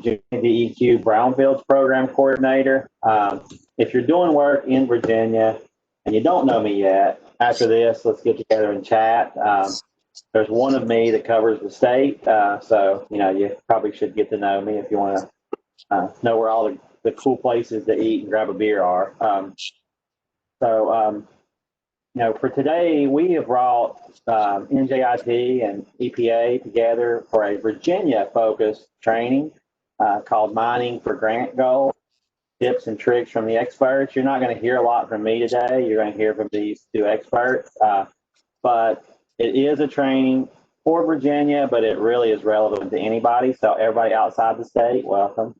Virginia DEQ Brownfields Program Coordinator. If you're doing work in Virginia and you don't know me yet, after this, let's get together and chat. There's one of me that covers the state, so you probably should get to know me if you want to know where all the cool places to eat and grab a beer are. For today, we have brought NJIT and EPA together for a Virginia-focused training called Mining for Grant Goals, Tips and Tricks from the Experts. You're not going to hear a lot from me today. You're going to hear from these two experts. But it is a training for Virginia, but it really is relevant to anybody. So everybody outside the state, welcome.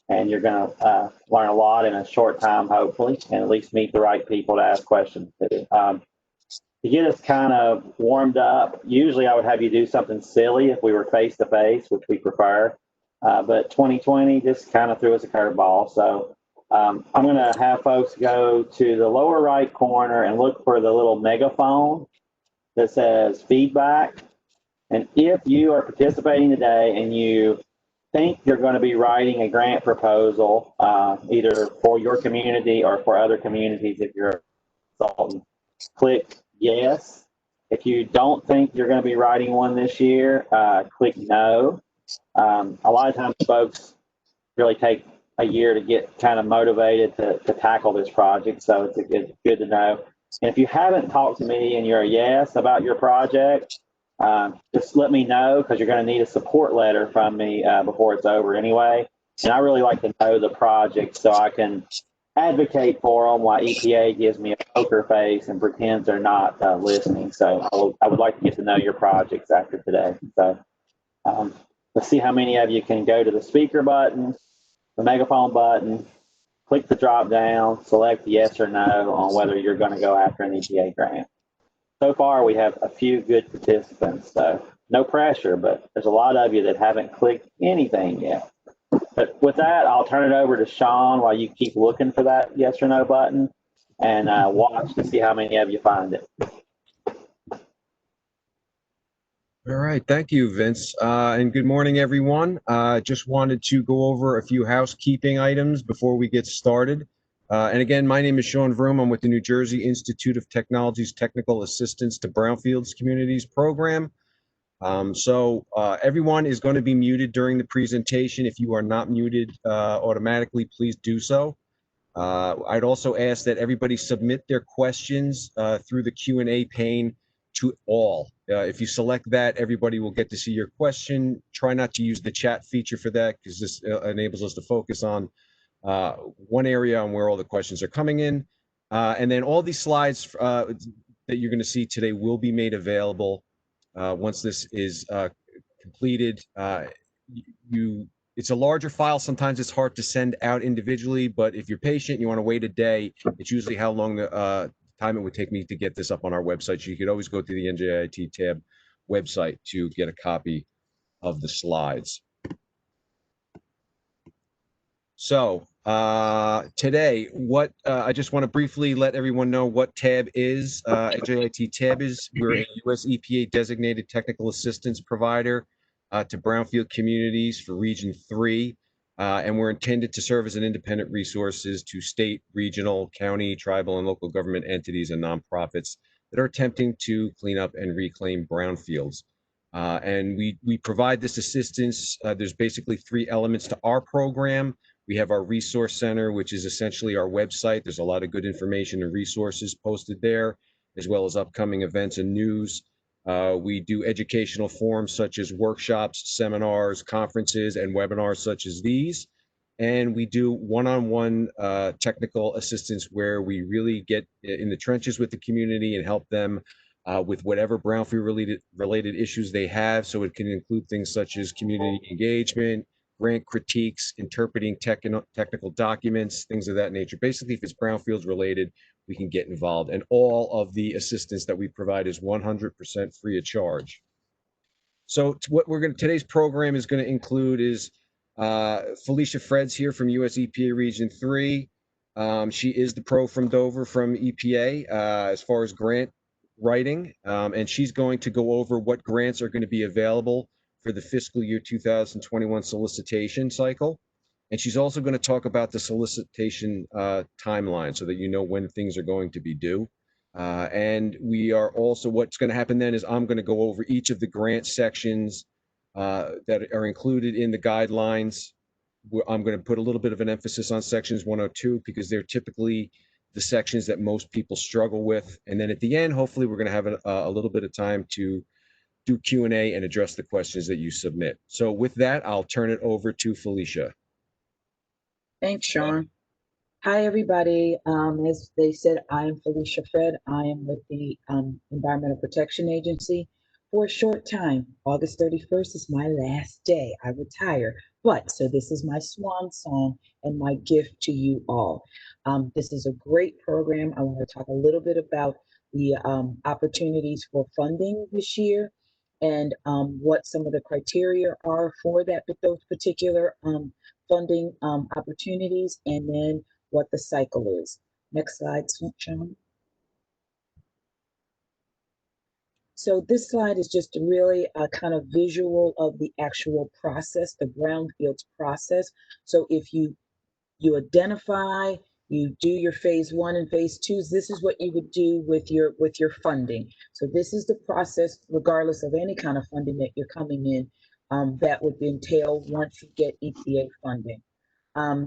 And you're going to learn a lot in a short time, hopefully, and at least meet the right people to ask questions to. To get us kind of warmed up, usually I would have you do something silly if we were face-to-face, which we prefer. But 2020 just kind of threw us a curveball. So I'm going to have folks go to the lower right corner and look for the little megaphone that says feedback. And if you are participating today and you think you're going to be writing a grant proposal, either for your community or for other communities if you're a consultant, click yes. If you don't think you're going to be writing one this year, click no. A lot of times folks really take a year to get kind of motivated to tackle this project, so it's good to know. And if you haven't talked to me and you're a yes about your project, just let me know, because you're going to need a support letter from me before it's over anyway. And I really like to know the project so I can advocate for them while EPA gives me a poker face and pretends they're not listening. So I would like to get to know your projects after today. So let's see how many of you can go to the speaker button, the megaphone button, click the drop down, select yes or no on whether you're going to go after an EPA grant. So far, we have a few good participants, so no pressure, but there's a lot of you that haven't clicked anything yet. But with that, I'll turn it over to Sean while you keep looking for that yes or no button and watch to see how many of you find it. All right, thank you, Vince, and good morning, everyone. Just wanted to go over a few housekeeping items before we get started. And again, my name is Sean Vroom. I'm with the New Jersey Institute of Technology's Technical Assistance to Brownfields Communities program. Everyone is going to be muted during the presentation. If you are not muted automatically, please do so. I'd also ask that everybody submit their questions through the Q&A pane to all. If you select that, everybody will get to see your question. Try not to use the chat feature for that, because this enables us to focus on one area on where all the questions are coming in. And then all these slides that you're going to see today will be made available once this is completed. It's a larger file. Sometimes it's hard to send out individually, but if you're patient, you want to wait a day, it's usually how long the time it would take me to get this up on our website. So you could always go to the NJIT tab website to get a copy of the slides. So today, I just want to briefly let everyone know what TAB is. NJIT TAB is, we're a U.S. EPA designated technical assistance provider to brownfield communities for Region 3. And we're intended to serve as an independent resources to state, regional, county, tribal, and local government entities and nonprofits that are attempting to clean up and reclaim brownfields. And we provide this assistance. There's basically 3 elements to our program. We have our resource center, which is essentially our website. There's a lot of good information and resources posted there, as well as upcoming events and news. We do educational forums such as workshops, seminars, conferences, and webinars such as these. And we do one-on-one technical assistance where we really get in the trenches with the community and help them with whatever brownfield related issues they have. So it can include things such as community engagement, grant critiques, interpreting technical documents, things of that nature. Basically, if it's brownfields related, we can get involved. And all of the assistance that we provide is 100% free of charge. So what today's program is going to include is Felicia Freds here from US EPA Region 3. She is the pro from Dover from EPA as far as grant writing. And she's going to go over what grants are going to be available for the fiscal year 2021 solicitation cycle. And she's also going to talk about the solicitation timeline so that you know when things are going to be due. And we are also, what's going to happen then is I'm going to go over each of the grant sections that are included in the guidelines. I'm going to put a little bit of an emphasis on sections 102 because they're typically the sections that most people struggle with. And then at the end, hopefully we're going to have a little bit of time to do Q&A and address the questions that you submit. So with that, I'll turn it over to Felicia. Thanks, Sean. Hi, everybody. As they said, I am Felicia Fred. I am with the Environmental Protection Agency for a short time. August 31st is my last day. I retire. But so this is my swan song and my gift to you all. This is a great program. I want to talk a little bit about the opportunities for funding this year and what some of the criteria are for that, those particular funding opportunities, and then what the cycle is. Next slide, Sean. So this slide is just really a kind of visual of the actual process, the brownfields process. So if you identify, you do your phase 1 and phase 2s, this is what you would do with your funding. So this is the process, regardless of any kind of funding that you're coming in, that would entail once you get EPA funding.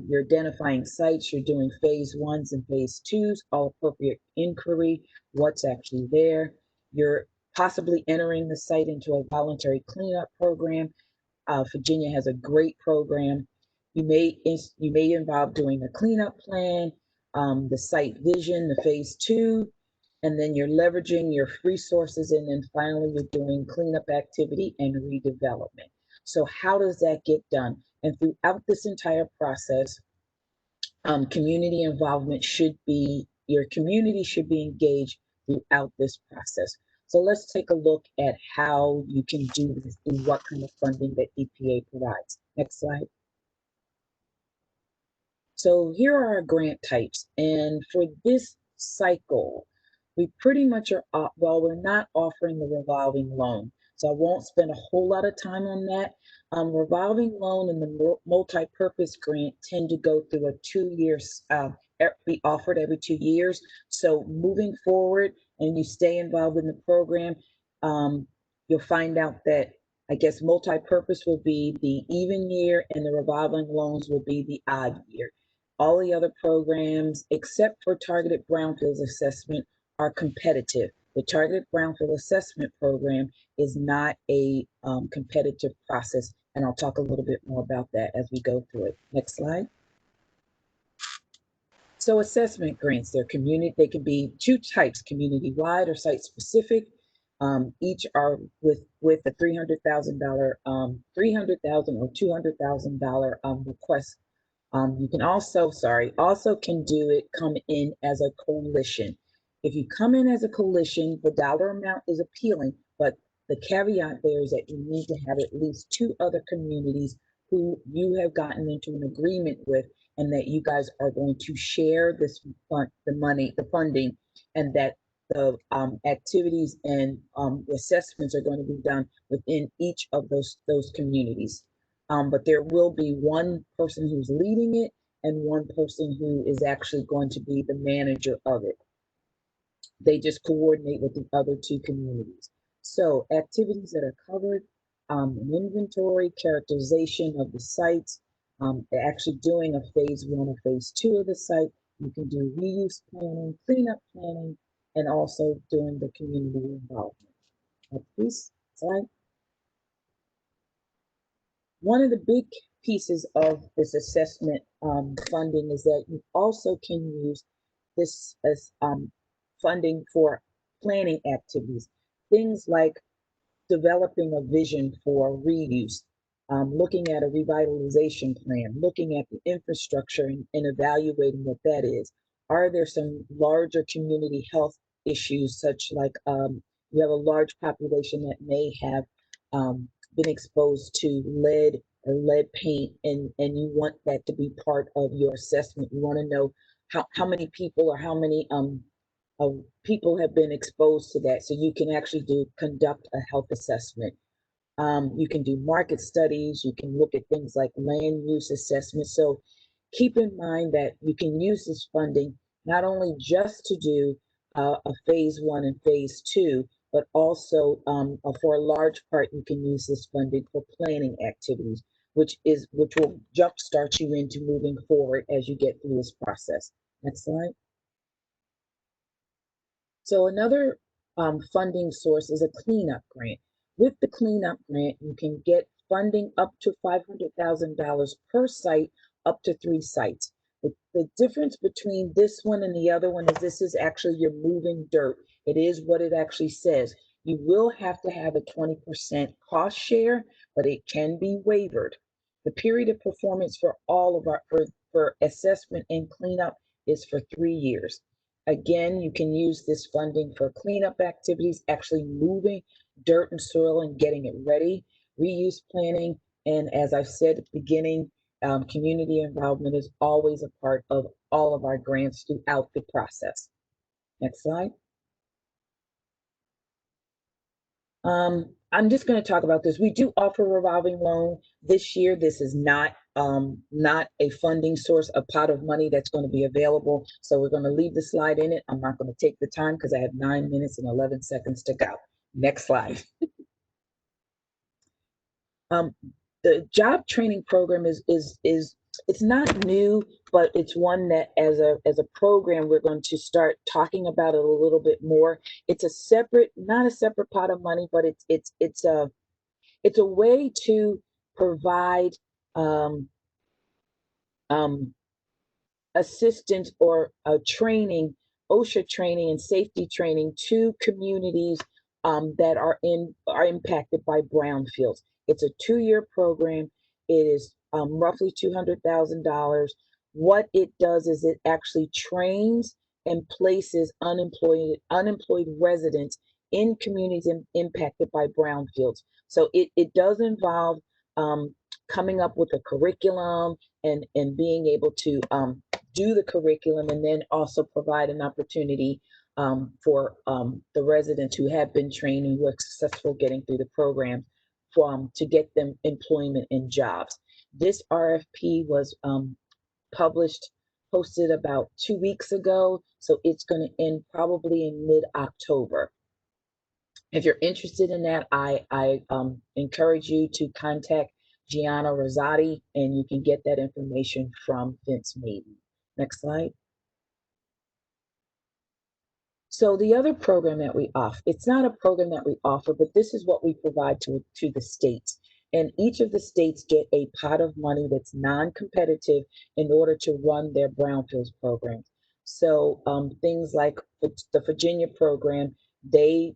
You're identifying sites, you're doing phase 1s and phase 2s, all appropriate inquiry, what's actually there. You're possibly entering the site into a voluntary cleanup program. Virginia has a great program. You may involve doing a cleanup plan, the site vision, the phase 2, and then you're leveraging your resources, and then finally you're doing cleanup activity and redevelopment. So how does that get done? And throughout this entire process, community involvement your community should be engaged throughout this process. So let's take a look at how you can do this and what kind of funding that EPA provides. Next slide. So here are our grant types. And for this cycle, we pretty much are, well, we're not offering the revolving loan. So I won't spend a whole lot of time on that. Revolving loan and the multi-purpose grant tend to go through a 2 years, be offered every 2 years. So moving forward and you stay involved in the program, you'll find out that I guess multi-purpose will be the even year and the revolving loans will be the odd year. All the other programs, except for targeted brownfields assessment, are competitive. The targeted brownfield assessment program is not a competitive process, and I'll talk a little bit more about that as we go through it. Next slide. So assessment grants, they can be 2 types, community-wide or site-specific. Each are with a $300,000 or $200,000 request. You can also come in as a coalition. If you come in as a coalition, the dollar amount is appealing, but the caveat there is that you need to have at least 2 other communities who you have gotten into an agreement with, and that you guys are going to share the funding, and that the activities and assessments are going to be done within each of those communities. But there will be one person who's leading it and one person who is actually going to be the manager of it. They just coordinate with the other 2 communities. So activities that are covered, an inventory, characterization of the sites, actually doing a phase 1 or phase 2 of the site. You can do reuse planning, cleanup planning, and also doing the community involvement. Next slide. One of the big pieces of this assessment funding is that you also can use this as funding for planning activities, things like developing a vision for reuse, looking at a revitalization plan, looking at the infrastructure and evaluating what that is. Are there some larger community health issues, such like you have a large population that may have been exposed to lead or lead paint, and you want that to be part of your assessment. You want to know how many people or how many people have been exposed to that, so you can actually conduct a health assessment. You can do market studies. You can look at things like land use assessment. So keep in mind that you can use this funding not only just to do a phase one and phase two, but also for a large part, you can use this funding for planning activities, which will jumpstart you into moving forward as you get through this process. Next slide. So another funding source is a cleanup grant. With the cleanup grant, you can get funding up to $500,000 per site, up to 3 sites. The difference between this one and the other one is this is actually you're moving dirt. It is what it actually says. You will have to have a 20% cost share, but it can be wavered. The period of performance for all of our for assessment and cleanup is for 3 years. Again, you can use this funding for cleanup activities, actually moving dirt and soil and getting it ready, reuse planning, and as I've said at the beginning, community involvement is always a part of all of our grants throughout the process. Next slide. I'm just going to talk about this. We do offer revolving loan this year. This is not a funding source, a pot of money that's going to be available. So we're going to leave the slide in it. I'm not going to take the time because I have 9 minutes and 11 seconds to go. Next slide. The job training program is it's not new, but it's one that as a program we're going to start talking about it a little bit more. It's a separate, not a separate pot of money, but it's a way to provide um, um, assistance or training, OSHA training and safety training to communities that are impacted by brownfields. It's a 2-year program. It is roughly $200,000. What it does is it actually trains and places unemployed residents in communities impacted by brownfields. So it does involve coming up with a curriculum and being able to do the curriculum and then also provide an opportunity for the residents who have been trained and who are successful getting through the program to get them employment and jobs. This RFP was posted about 2 weeks ago, so it's going to end probably in mid-October. If you're interested in that, I encourage you to contact Gianna Rosati, and you can get that information from Vince Maiden. Next slide. So the other program that we offer, it's not a program that we offer, but this is what we provide to the states. And each of the states get a pot of money that's non-competitive in order to run their brownfields programs. So things like the Virginia program, they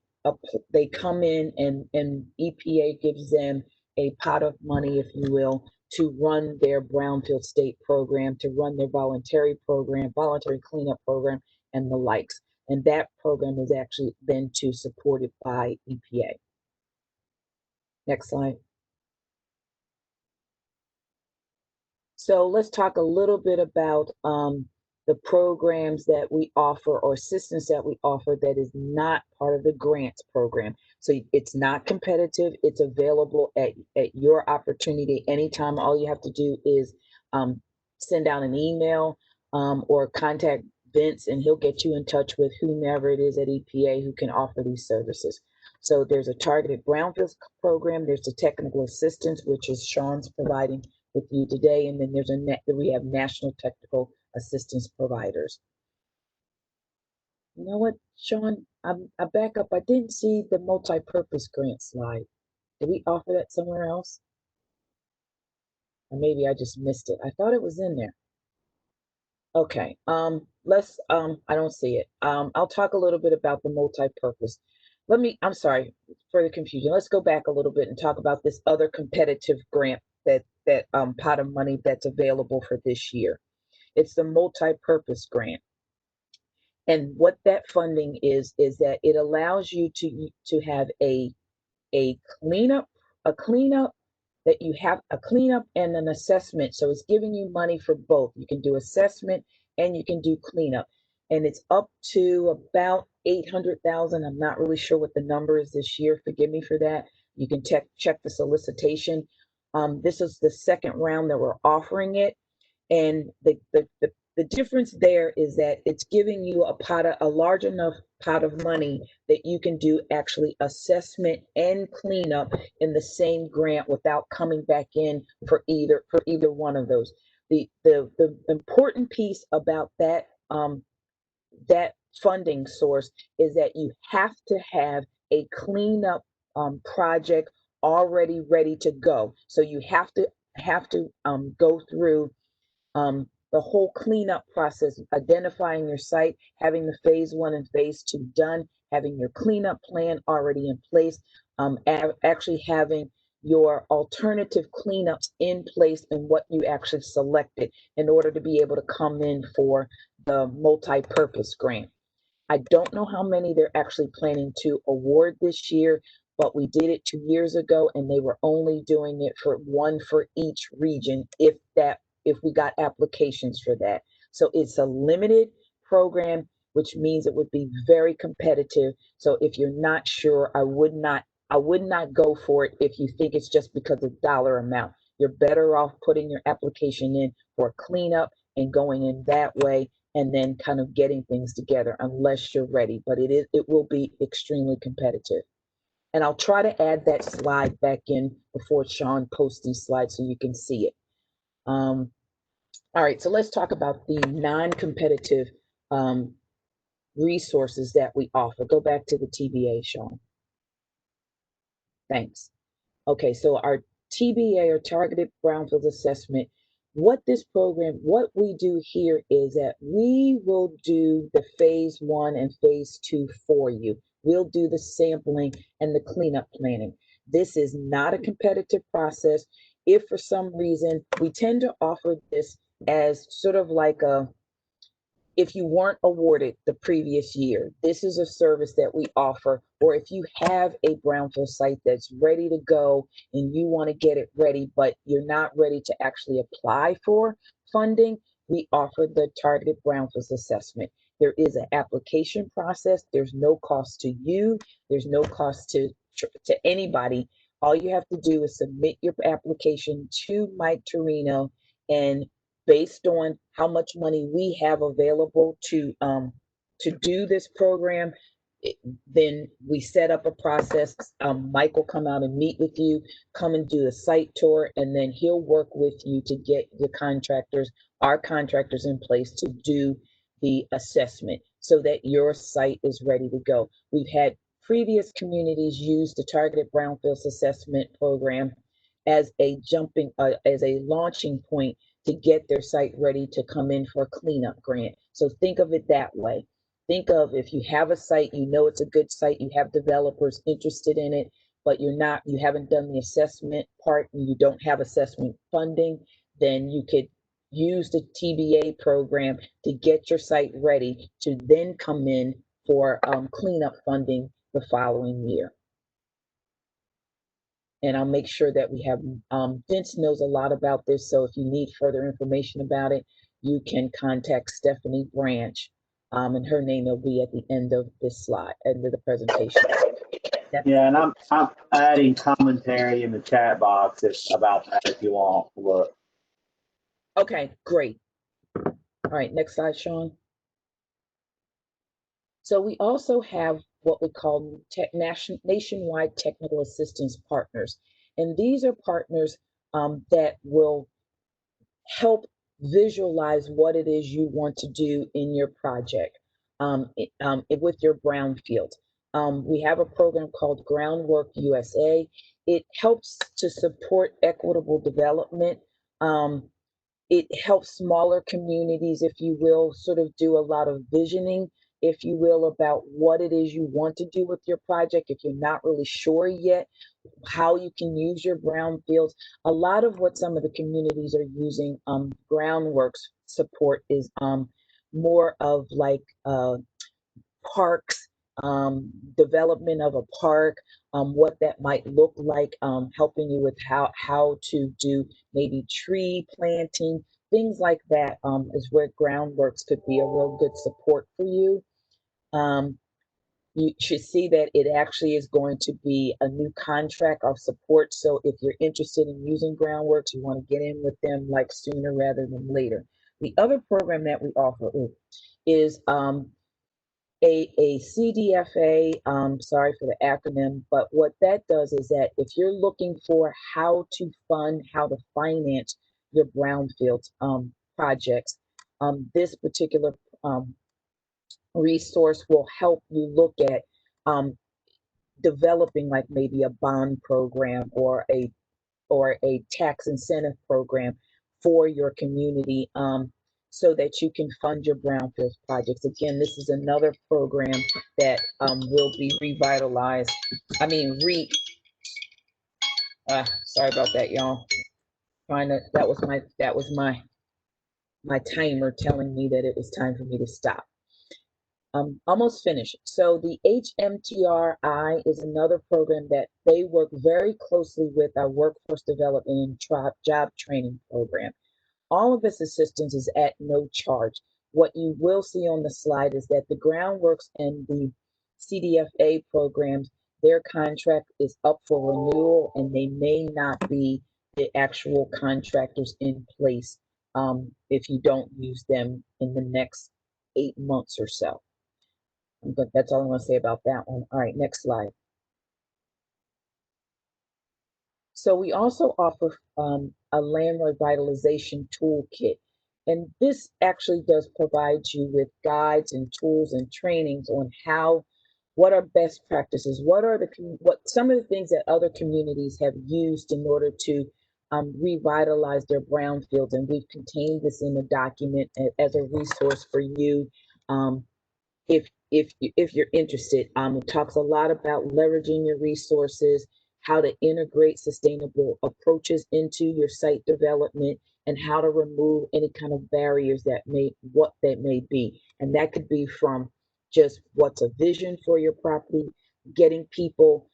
come in and EPA gives them a pot of money, if you will, to run their brownfield state program, to run their voluntary program, voluntary cleanup program, and the likes. And that program is actually then supported by EPA. Next slide. So let's talk a little bit about the programs that we offer or assistance that we offer that is not part of the grants program. So it's not competitive. It's available at your opportunity anytime. All you have to do is send out an email or contact Vince, and he'll get you in touch with whomever it is at EPA who can offer these services. So there's a targeted brownfields program. There's the technical assistance, which is Sean's providing with you today, and then we have national technical assistance providers. You know what, Sean? I back up. I didn't see the multi-purpose grant slide. Did we offer that somewhere else? Or maybe I just missed it. I thought it was in there. Okay, I don't see it. I'll talk a little bit about the multi-purpose. I'm sorry for the confusion. Let's go back a little bit and talk about this other competitive grant that pot of money that's available for this year. It's the multi-purpose grant. And what that funding is that it allows you to have a cleanup, that you have a cleanup and an assessment. So it's giving you money for both. You can do assessment and you can do cleanup. And it's up to about 800,000. I'm not really sure what the number is this year. Forgive me for that. You can check the solicitation. This is the second round that we're offering it. And the difference there is that it's giving you a large enough pot of money that you can do actually assessment and cleanup in the same grant without coming back in for either one of those. The important piece about that funding source is that you have to have a cleanup project already ready to go. So you have to go through the whole cleanup process, identifying your site, having the phase 1 and phase 2 done, having your cleanup plan already in place, actually having your alternative cleanups in place and what you actually selected in order to be able to come in for the multi-purpose grant. I don't know how many they're actually planning to award this year, but we did it 2 years ago and they were only doing it for one for each region if we got applications for that. So it's a limited program, which means it would be very competitive. So if you're not sure, I would not go for it if you think it's just because of dollar amount. You're better off putting your application in for cleanup and going in that way and then kind of getting things together unless you're ready. But it will be extremely competitive. And I'll try to add that slide back in before Sean posts these slides so you can see it. All right, so let's talk about the non-competitive resources that we offer. Go back to the TBA, Sean. Thanks. Okay, so our TBA or Targeted Brownfield Assessment, what we do here is that we will do the phase 1 and phase 2 for you. We'll do the sampling and the cleanup planning. This is not a competitive process. If for some reason, we tend to offer this as sort of like if you weren't awarded the previous year, this is a service that we offer. Or if you have a brownfield site that's ready to go and you want to get it ready, but you're not ready to actually apply for funding, we offer the Targeted Brownfields Assessment. There is an application process. There's no cost to you. There's no cost to anybody. All you have to do is submit your application to Mike Torino, and based on how much money we have available to do this program, then we set up a process. Mike will come out and meet with you, come and do a site tour, and then he'll work with you to get our contractors in place to do the assessment so that your site is ready to go. We've had previous communities use the Targeted Brownfields Assessment Program as a launching point to get their site ready to come in for a cleanup grant. So think of it that way. Think of if you have a site, you know it's a good site, you have developers interested in it, but you haven't done the assessment part and you don't have assessment funding, then you could use the TBA program to get your site ready to then come in for cleanup funding the following year. And I'll make sure that we have, Vince knows a lot about this, so if you need further information about it, you can contact Stephanie Branch, and her name will be at the end of this slide, end of the presentation. Yeah, and I'm adding commentary in the chat box about that if you want to look. Okay, great. All right, next slide, Sean. So we also have what we call nationwide technical assistance partners. And these are partners that will help visualize what it is you want to do in your project with your brownfield. We have a program called Groundwork USA. It helps to support equitable development. It helps smaller communities, if you will, sort of do a lot of visioning, if you will, about what it is you want to do with your project. If you're not really sure yet how you can use your brownfields, a lot of what some of the communities are using Groundworks support is more of like parks, development of a park, what that might look like, helping you with how to do maybe tree planting, things like that is where Groundworks could be a real good support for you. You should see that it actually is going to be a new contract of support. So if you're interested in using Groundworks, you want to get in with them like sooner rather than later. The other program that we offer is a CDFA. Sorry for the acronym, but what that does is that if you're looking for how to fund, how to finance your brownfields projects, this particular resource will help you look at um, developing like maybe a bond program or a tax incentive program for your community, so that you can fund your brownfields projects. Again, this is another program that will be revitalized. I mean, sorry about that, y'all. That was my timer telling me that it was time for me to stop. Almost finished. So the HMTRI is another program that they work very closely with our workforce development and job training program. All of this assistance is at no charge. What you will see on the slide is that the Groundworks and the CDFA programs, their contract is up for renewal and they may not be the actual contractors in place if you don't use them in the next 8 months or so. But that's all I want to say about that one. All right, next slide. So we also offer a land revitalization toolkit. And this actually does provide you with guides and tools and trainings on what are best practices, what some of the things that other communities have used in order to revitalize their brownfields. And we've contained this in a document as a resource for you. If you're interested, it talks a lot about leveraging your resources, how to integrate sustainable approaches into your site development, and how to remove any kind of barriers that may be. And that could be from just what's a vision for your property, getting people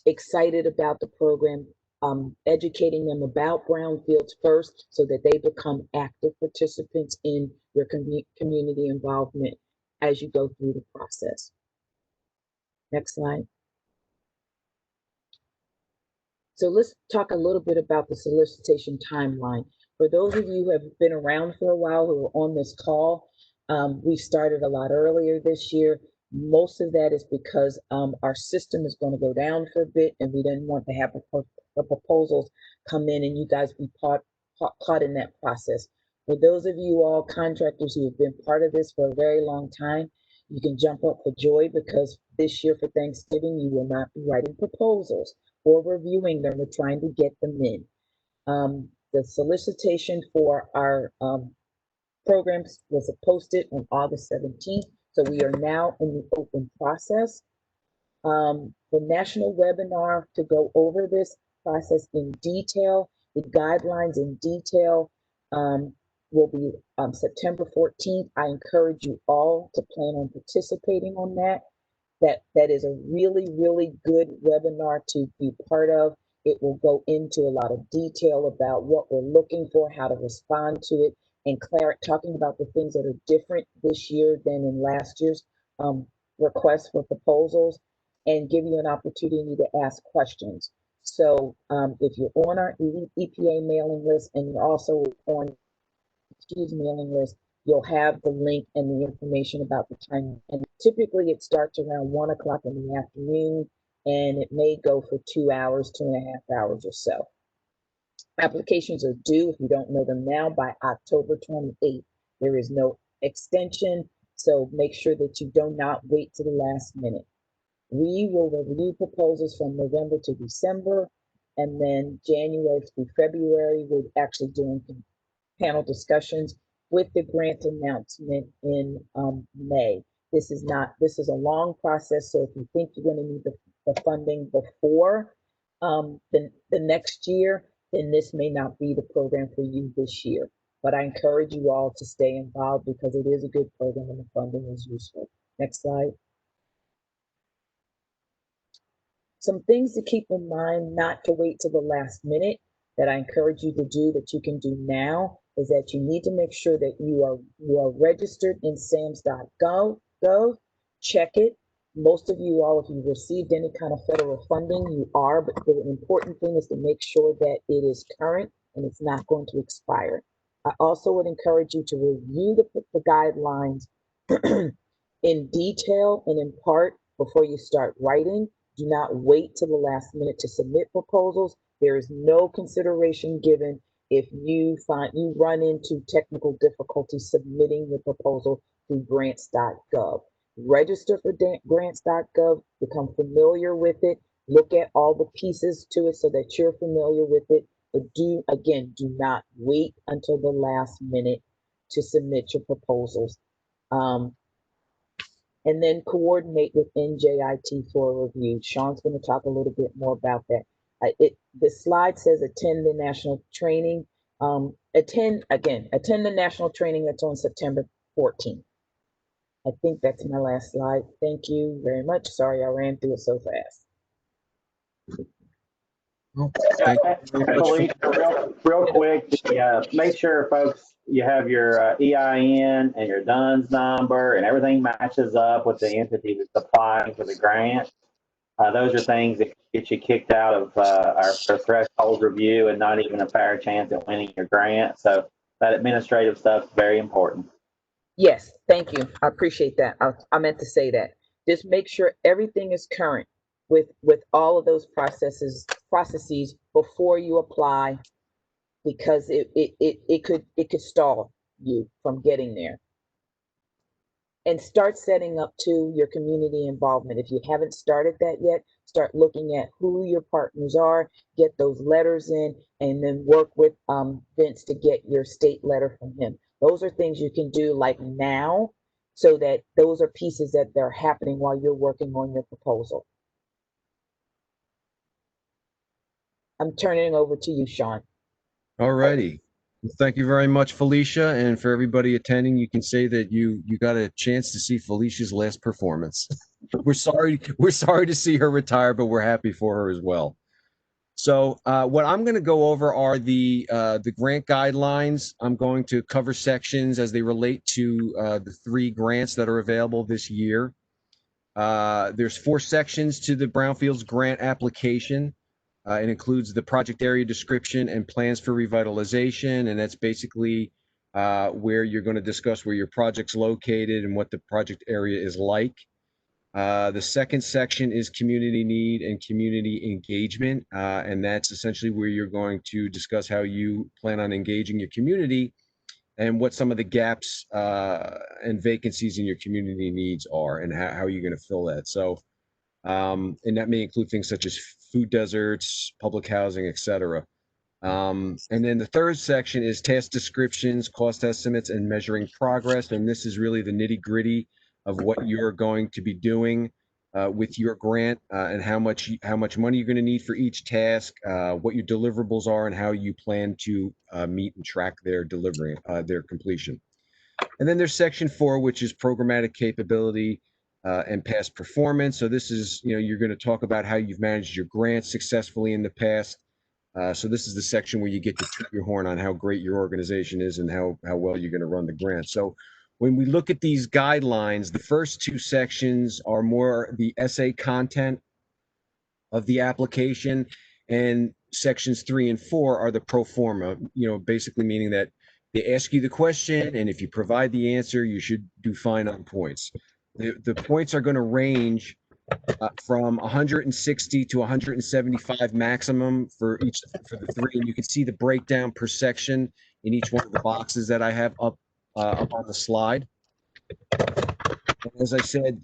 excited about the program, educating them about brownfields first so that they become active participants in your community involvement as you go through the process. Next slide. So let's talk a little bit about the solicitation timeline. For those of you who have been around for a while who are on this call, we started a lot earlier this year. Most of that is because our system is going to go down for a bit and we didn't want to have the proposals come in and you guys be caught in that process. For those of you all contractors who have been part of this for a very long time, you can jump up for joy because this year for Thanksgiving, you will not be writing proposals or reviewing them. We're trying to get them in. The solicitation for our programs was posted on August 17th. So we are now in the open process. The national webinar to go over this process in detail, the guidelines in detail, will be September 14th. I encourage you all to plan on participating on that. That is a really, really good webinar to be part of. It will go into a lot of detail about what we're looking for, how to respond to it, and talking about the things that are different this year than in last year's request for proposals, and give you an opportunity to ask questions. So if you're on our EPA mailing list and you're also on Q's mailing list, you'll have the link and the information about the time. And typically it starts around 1 o'clock in the afternoon, and it may go for 2 hours, 2.5 hours or so. Applications are due, if you don't know them now, by October 28th. There is no extension, so make sure that you do not wait to the last minute. We will review proposals from November to December, and then January through February, we're actually doing panel discussions with the grant announcement in May. This is a long process, so if you think you're going to need the funding before the next year, then this may not be the program for you this year. But I encourage you all to stay involved because it is a good program and the funding is useful. Next slide. Some things to keep in mind, not to wait till the last minute, that I encourage you to do that you can do now is that you need to make sure that you are registered in SAMS.gov. Check it. Most of you all, if you've received any kind of federal funding, you are, but the important thing is to make sure that it is current and it's not going to expire. I also would encourage you to review the guidelines in detail and in part before you start writing. Do not wait till the last minute to submit proposals. There is no consideration given if you run into technical difficulties submitting your proposal through grants.gov. Register for grants.gov, become familiar with it, look at all the pieces to it so that you're familiar with it. But do not wait until the last minute to submit your proposals. And then coordinate with NJIT for a review. Sean's going to talk a little bit more about that. The slide says attend the national training. Attend the national training that's on September 14th. I think that's my last slide. Thank you very much. Sorry, I ran through it so fast. Thank you very much. Felicia, real quick, make sure, folks, you have your EIN and your DUNS number and everything matches up with the entity that's applying for the grant. Those are things that get you kicked out of our threshold review and not even a fair chance at winning your grant. So that administrative stuff is very important. Yes, thank you. I appreciate that. I meant to say that. Just make sure everything is current with all of those processes before you apply, because it could stall you from getting there. And start setting up to your community involvement. If you haven't started that yet, start looking at who your partners are, get those letters in, and then work with Vince to get your state letter from him. Those are things you can do like now, so that those are pieces that they're happening while you're working on your proposal. I'm turning it over to you, Sean. All righty. Well, thank you very much, Felicia. And for everybody attending, you can say that you got a chance to see Felicia's last performance. We're sorry to see her retire, but we're happy for her as well. So what I'm going to go over are the grant guidelines. I'm going to cover sections as they relate to the 3 grants that are available this year. There's 4 sections to the Brownfields grant application. It includes the project area description and plans for revitalization, and that's basically where you're going to discuss where your project's located and what the project area is like. The second section is community need and community engagement, and that's essentially where you're going to discuss how you plan on engaging your community and what some of the gaps and vacancies in your community needs are, and how you're going to fill that. So, and that may include things such as food deserts, public housing, etc. And then the third section is task descriptions, cost estimates, and measuring progress. And this is really the nitty-gritty of what you're going to be doing with your grant, and how much money you're going to need for each task, what your deliverables are, and how you plan to meet and track their delivery, their completion. And then there's section 4, which is programmatic capability and past performance. So this is, you're going to talk about how you've managed your grants successfully in the past. So this is the section where you get to toot your horn on how great your organization is and how well you're going to run the grant. So when we look at these guidelines, the first 2 sections are more the essay content of the application, and sections 3 and 4 are the pro forma, basically meaning that they ask you the question, and if you provide the answer, you should do fine on points. The points are going to range from 160 to 175 maximum for the 3, and you can see the breakdown per section in each one of the boxes that I have up on the slide. And as I said,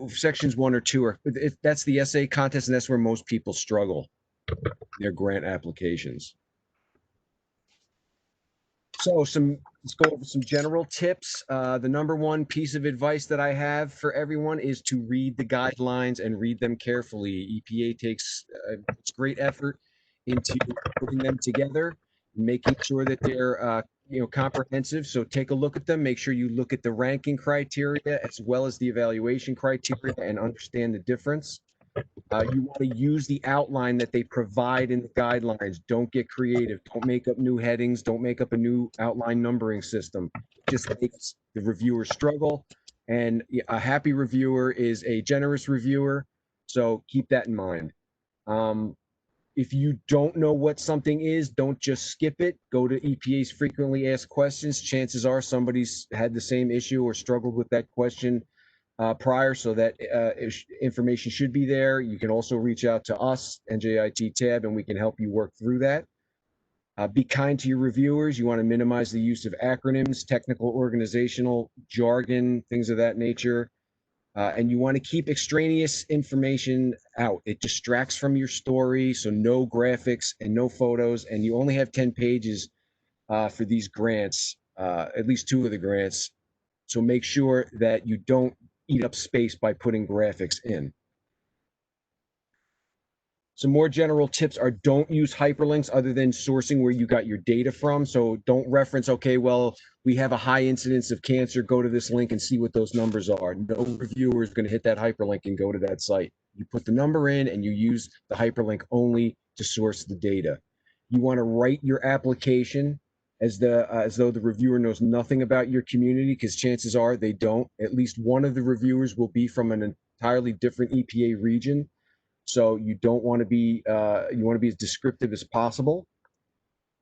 sections 1 or 2 that's the essay contest, and that's where most people struggle their grant applications. So let's go over some general tips. The number 1 piece of advice that I have for everyone is to read the guidelines and read them carefully. EPA takes great effort into putting them together, making sure that they're comprehensive. So take a look at them. Make sure you look at the ranking criteria as well as the evaluation criteria and understand the difference. You want to use the outline that they provide in the guidelines. Don't get creative. Don't make up new headings. Don't make up a new outline numbering system. It just makes the reviewer struggle. And a happy reviewer is a generous reviewer. So keep that in mind. If you don't know what something is, don't just skip it. Go to EPA's frequently asked questions. Chances are somebody's had the same issue or struggled with that question prior, so that information should be there. You can also reach out to us, NJIT Tab, and we can help you work through that. Be kind to your reviewers. You want to minimize the use of acronyms, technical organizational jargon, things of that nature. And you want to keep extraneous information out. It distracts from your story, so no graphics and no photos, and you only have 10 pages for these grants, at least 2 of the grants. So make sure that you don't eat up space by putting graphics in. Some more general tips are don't use hyperlinks other than sourcing where you got your data from. So don't reference, okay, well, we have a high incidence of cancer. Go to this link and see what those numbers are. No reviewer is going to hit that hyperlink and go to that site. You put the number in and you use the hyperlink only to source the data. You want to write your application as though the reviewer knows nothing about your community, because chances are they don't. At least one of the reviewers will be from an entirely different EPA region. So you don't want to be, you want to be as descriptive as possible.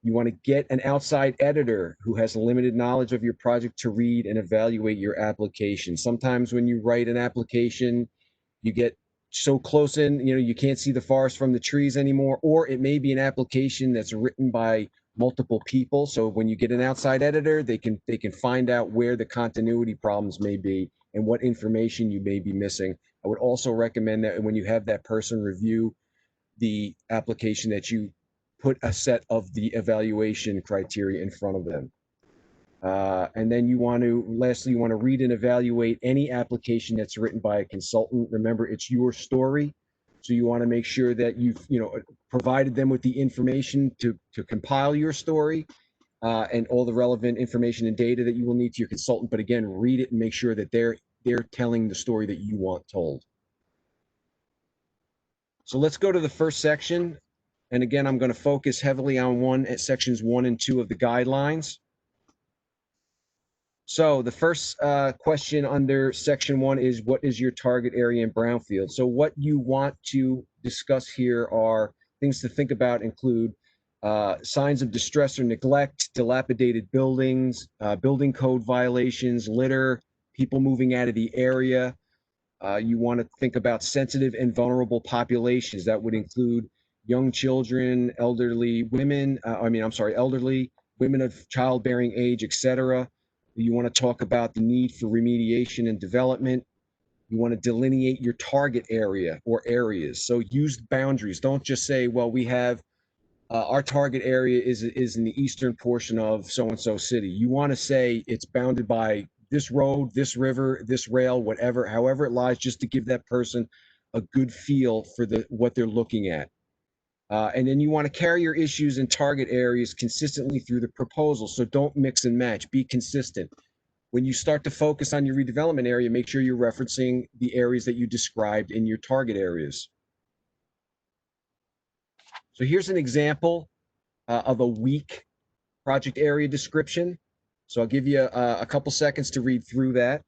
You want to get an outside editor who has limited knowledge of your project to read and evaluate your application. Sometimes when you write an application, you get so close in, you can't see the forest from the trees anymore, or it may be an application that's written by multiple people. So when you get an outside editor, they can find out where the continuity problems may be and what information you may be missing. I would also recommend that when you have that person review the application, that you put a set of the evaluation criteria in front of them. And then lastly, you want to read and evaluate any application that's written by a consultant. Remember, it's your story. So you want to make sure that you've, provided them with the information to compile your story, and all the relevant information and data that you will need to your consultant. But again, read it and make sure that they're telling the story that you want told. So let's go to the first section. And again, I'm going to focus heavily on sections 1 and 2 of the guidelines. So the first question under section 1 is, what is your target area in brownfield? So what you want to discuss here are things to think about include signs of distress or neglect, dilapidated buildings, building code violations, litter, people moving out of the area. You want to think about sensitive and vulnerable populations. That would include young children, elderly women, elderly, women of childbearing age, etc. You want to talk about the need for remediation and development. You want to delineate your target area or areas. So use boundaries. Don't just say, well, we have our target area is in the eastern portion of so-and-so city. You want to say it's bounded by this road, this river, this rail, whatever, however it lies, just to give that person a good feel for what they're looking at. And then you want to carry your issues in target areas consistently through the proposal. So don't mix and match. Be consistent. When you start to focus on your redevelopment area, make sure you're referencing the areas that you described in your target areas. So here's an example of a weak project area description. So I'll give you a couple seconds to read through that.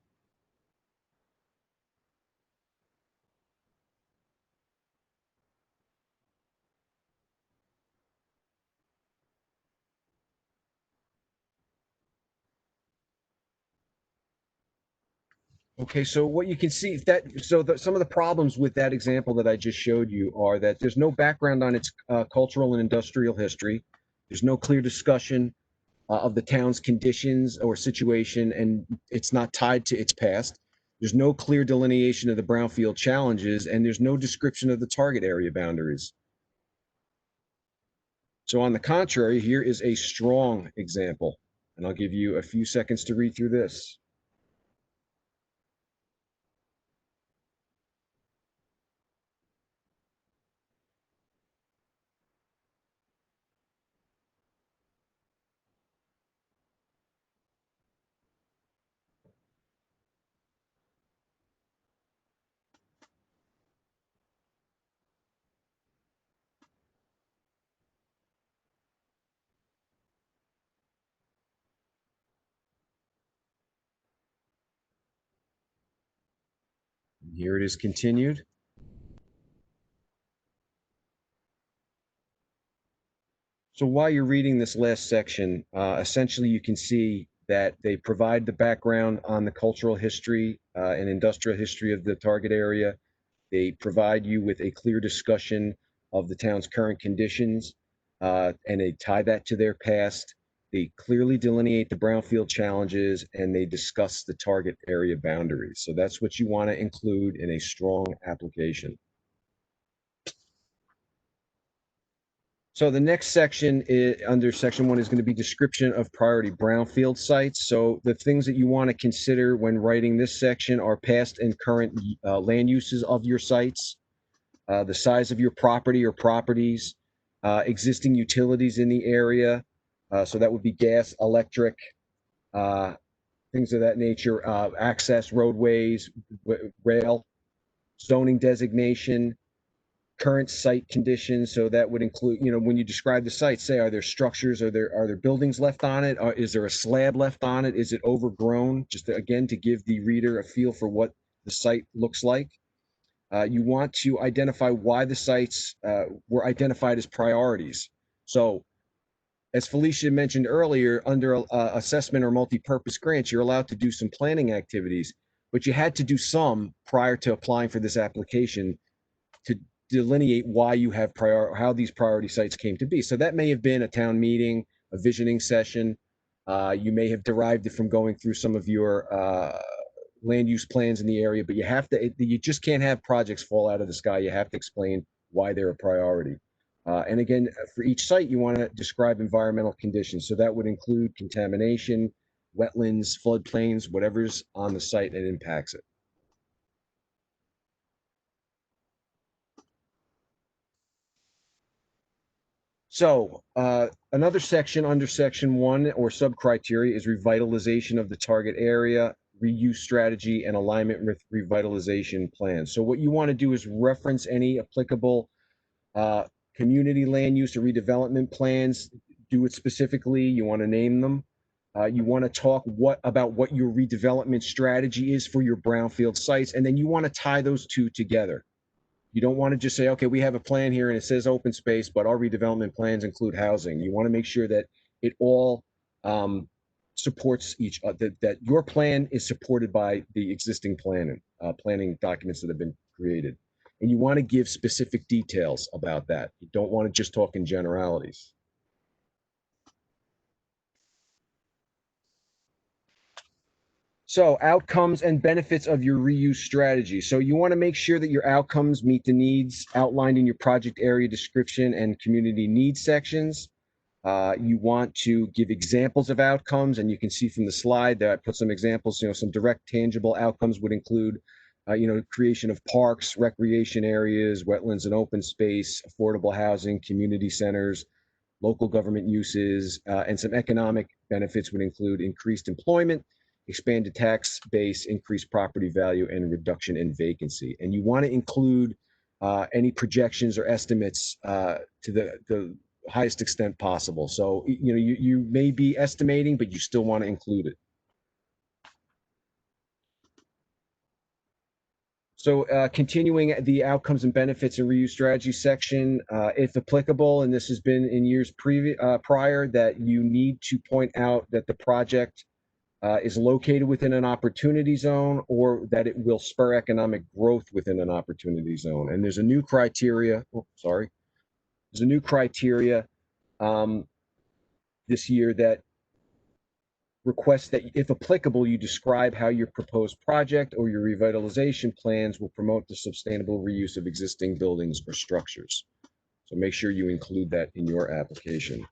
Okay, so what you can see some of the problems with that example that I just showed you are that there's no background on its cultural and industrial history. There's no clear discussion of the town's conditions or situation, and it's not tied to its past. There's no clear delineation of the brownfield challenges, and there's no description of the target area boundaries. So on the contrary, here is a strong example, and I'll give you a few seconds to read through this. here it is continued. So while you're reading this last section, essentially you can see that they provide the background on the cultural history and industrial history of the target area. They provide you with a clear discussion of the town's current conditions, and they tie that to their past. They clearly delineate the brownfield challenges, and they discuss the target area boundaries. So that's what you want to include in a strong application. So the next section under section 1 is going to be description of priority brownfield sites. So the things that you want to consider when writing this section are past and current land uses of your sites, the size of your property or properties, existing utilities in the area. So that would be gas, electric, things of that nature, access, roadways, rail, zoning designation, current site conditions. So that would include, when you describe the site, say, are there structures, are there buildings left on it? Is there a slab left on it? Is it overgrown? Just again, to give the reader a feel for what the site looks like. You want to identify why the sites were identified as priorities. So as Felicia mentioned earlier, under assessment or multi-purpose grants, you're allowed to do some planning activities, but you had to do some prior to applying for this application to delineate why you have how these priority sites came to be. So that may have been a town meeting, a visioning session. You may have derived it from going through some of your land use plans in the area, but you just can't have projects fall out of the sky. You have to explain why they're a priority. And again, for each site, you want to describe environmental conditions. So that would include contamination, wetlands, floodplains, whatever's on the site that impacts it. So another section under section 1 or sub-criteria is revitalization of the target area, reuse strategy, and alignment with revitalization plans. So what you want to do is reference any applicable community land use or redevelopment plans. Do it specifically. You want to name them. You want to talk about what your redevelopment strategy is for your brownfield sites, and then you want to tie those two together. You don't want to just say, okay, we have a plan here and it says open space, but our redevelopment plans include housing. You want to make sure that it all supports each other, that your plan is supported by the existing planning documents that have been created. And you want to give specific details about that. You don't want to just talk in generalities. So outcomes and benefits of your reuse strategy. So you want to make sure that your outcomes meet the needs outlined in your project area description and community needs sections. You want to give examples of outcomes, and you can see from the slide that I put some examples. Some direct tangible outcomes would include, creation of parks, recreation areas, wetlands and open space, affordable housing, community centers, local government uses, and some economic benefits would include increased employment, expanded tax base, increased property value, and reduction in vacancy. And you want to include any projections or estimates to the highest extent possible. So, you may be estimating, but you still want to include it. So continuing the outcomes and benefits and reuse strategy section, if applicable, and this has been in years prior, that you need to point out that the project is located within an opportunity zone, or that it will spur economic growth within an opportunity zone. And there's a new criteria. There's a new criteria this year that requests that, if applicable, you describe how your proposed project or your revitalization plans will promote the sustainable reuse of existing buildings or structures. So make sure you include that in your application.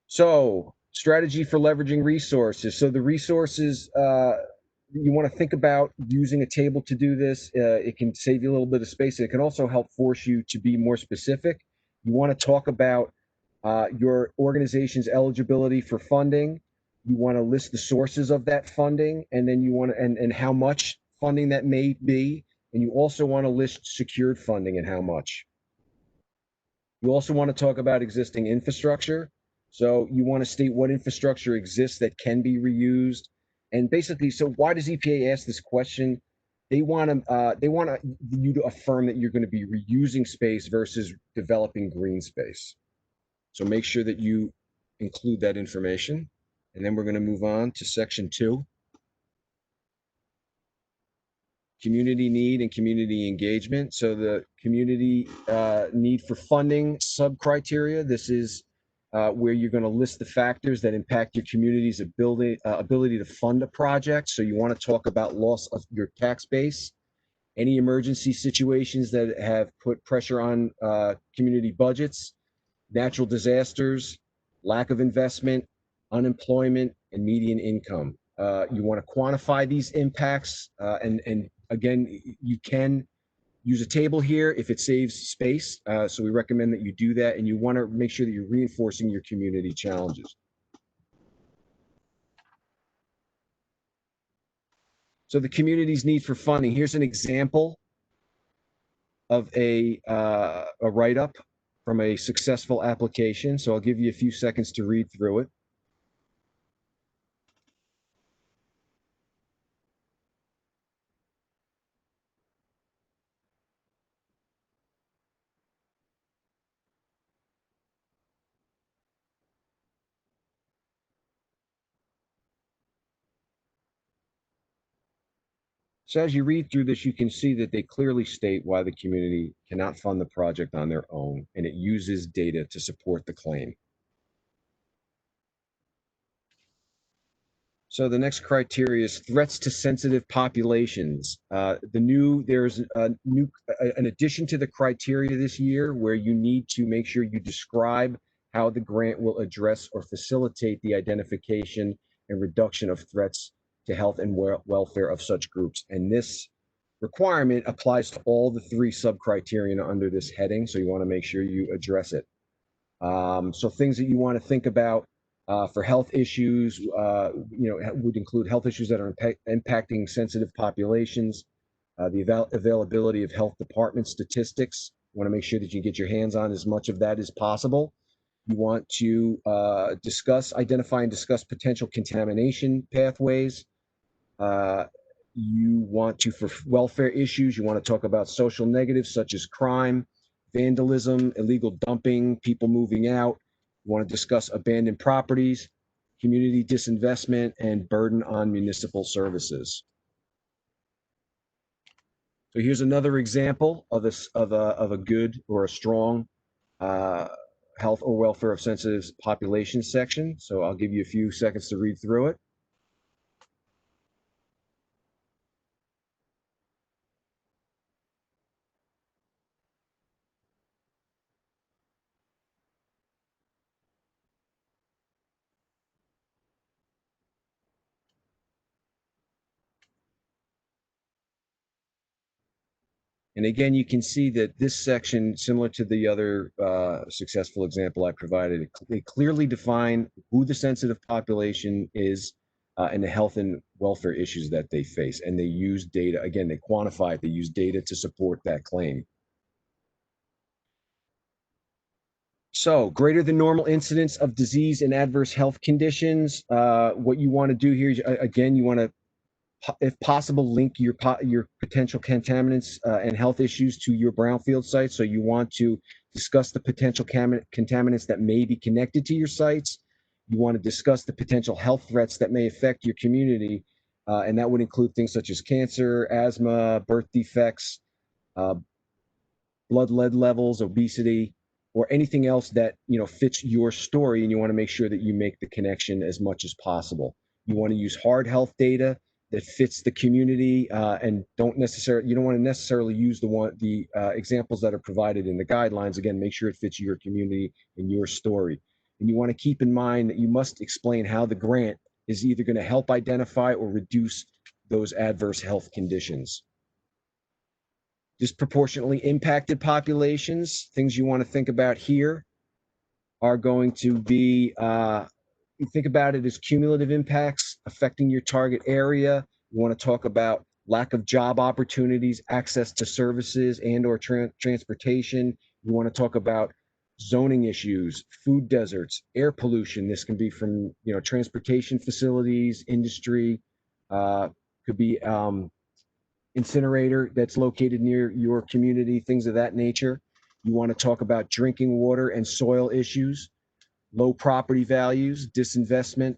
So strategy for leveraging resources. So the resources, you want to think about using a table to do this. It can save you a little bit of space. It can also help force you to be more specific. You want to talk about your organization's eligibility for funding. You want to list the sources of that funding, and then you want to, and how much funding that may be. And you also want to list secured funding and how much. You also want to talk about existing infrastructure. So you want to state what infrastructure exists that can be reused. And basically, so why does EPA ask this question? they want you to affirm that you're going to be reusing space versus developing green space. So make sure that you include that information. And then we're going to move on to section 2. Community need and community engagement. So the community need for funding sub-criteria. This is where you're going to list the factors that impact your community's ability to fund a project. So you want to talk about loss of your tax base, any emergency situations that have put pressure on community budgets, natural disasters, lack of investment, unemployment, and median income. You want to quantify these impacts, and again, you can use a table here if it saves space. So we recommend that you do that, and you want to make sure that you're reinforcing your community challenges. So the community's need for funding. Here's an example of a write-up from a successful application. So I'll give you a few seconds to read through it. So as you read through this, you can see that they clearly state why the community cannot fund the project on their own, and it uses data to support the claim. So the next criteria is threats to sensitive populations. There's an addition to the criteria this year where you need to make sure you describe how the grant will address or facilitate the identification and reduction of threats to health and welfare of such groups. And this requirement applies to all the 3 sub-criteria under this heading, so you want to make sure you address it. So things that you want to think about for health issues, would include health issues that are impacting sensitive populations, the availability of health department statistics. You want to make sure that you get your hands on as much of that as possible. You want to identify and discuss potential contamination pathways. You want to, for welfare issues, you want to talk about social negatives such as crime, vandalism, illegal dumping, people moving out. You want to discuss abandoned properties, community disinvestment, and burden on municipal services. So here's another example of a good or a strong health or welfare of sensitive populations section. So I'll give you a few seconds to read through it. And again, you can see that this section, similar to the other successful example I provided, they clearly define who the sensitive population is and the health and welfare issues that they face. And they use data, again, they quantify it, they use data to support that claim. So greater than normal incidence of disease and adverse health conditions. What you want to do here is, again, you want to, if possible, link your potential contaminants and health issues to your brownfield sites. So you want to discuss the potential contaminants that may be connected to your sites. You want to discuss the potential health threats that may affect your community. And that would include things such as cancer, asthma, birth defects, blood lead levels, obesity, or anything else that fits your story. And you want to make sure that you make the connection as much as possible. You want to use hard health data that fits the community, and you don't want to necessarily use the examples that are provided in the guidelines. Again, make sure it fits your community and your story. And you want to keep in mind that you must explain how the grant is either going to help identify or reduce those adverse health conditions. Disproportionately impacted populations, things you want to think about here are going to be, you think about it as cumulative impacts affecting your target area. You want to talk about lack of job opportunities, access to services and or transportation. You want to talk about zoning issues, food deserts, air pollution. This can be from transportation facilities, industry, could be incinerator that's located near your community, things of that nature. You want to talk about drinking water and soil issues, low property values, disinvestment,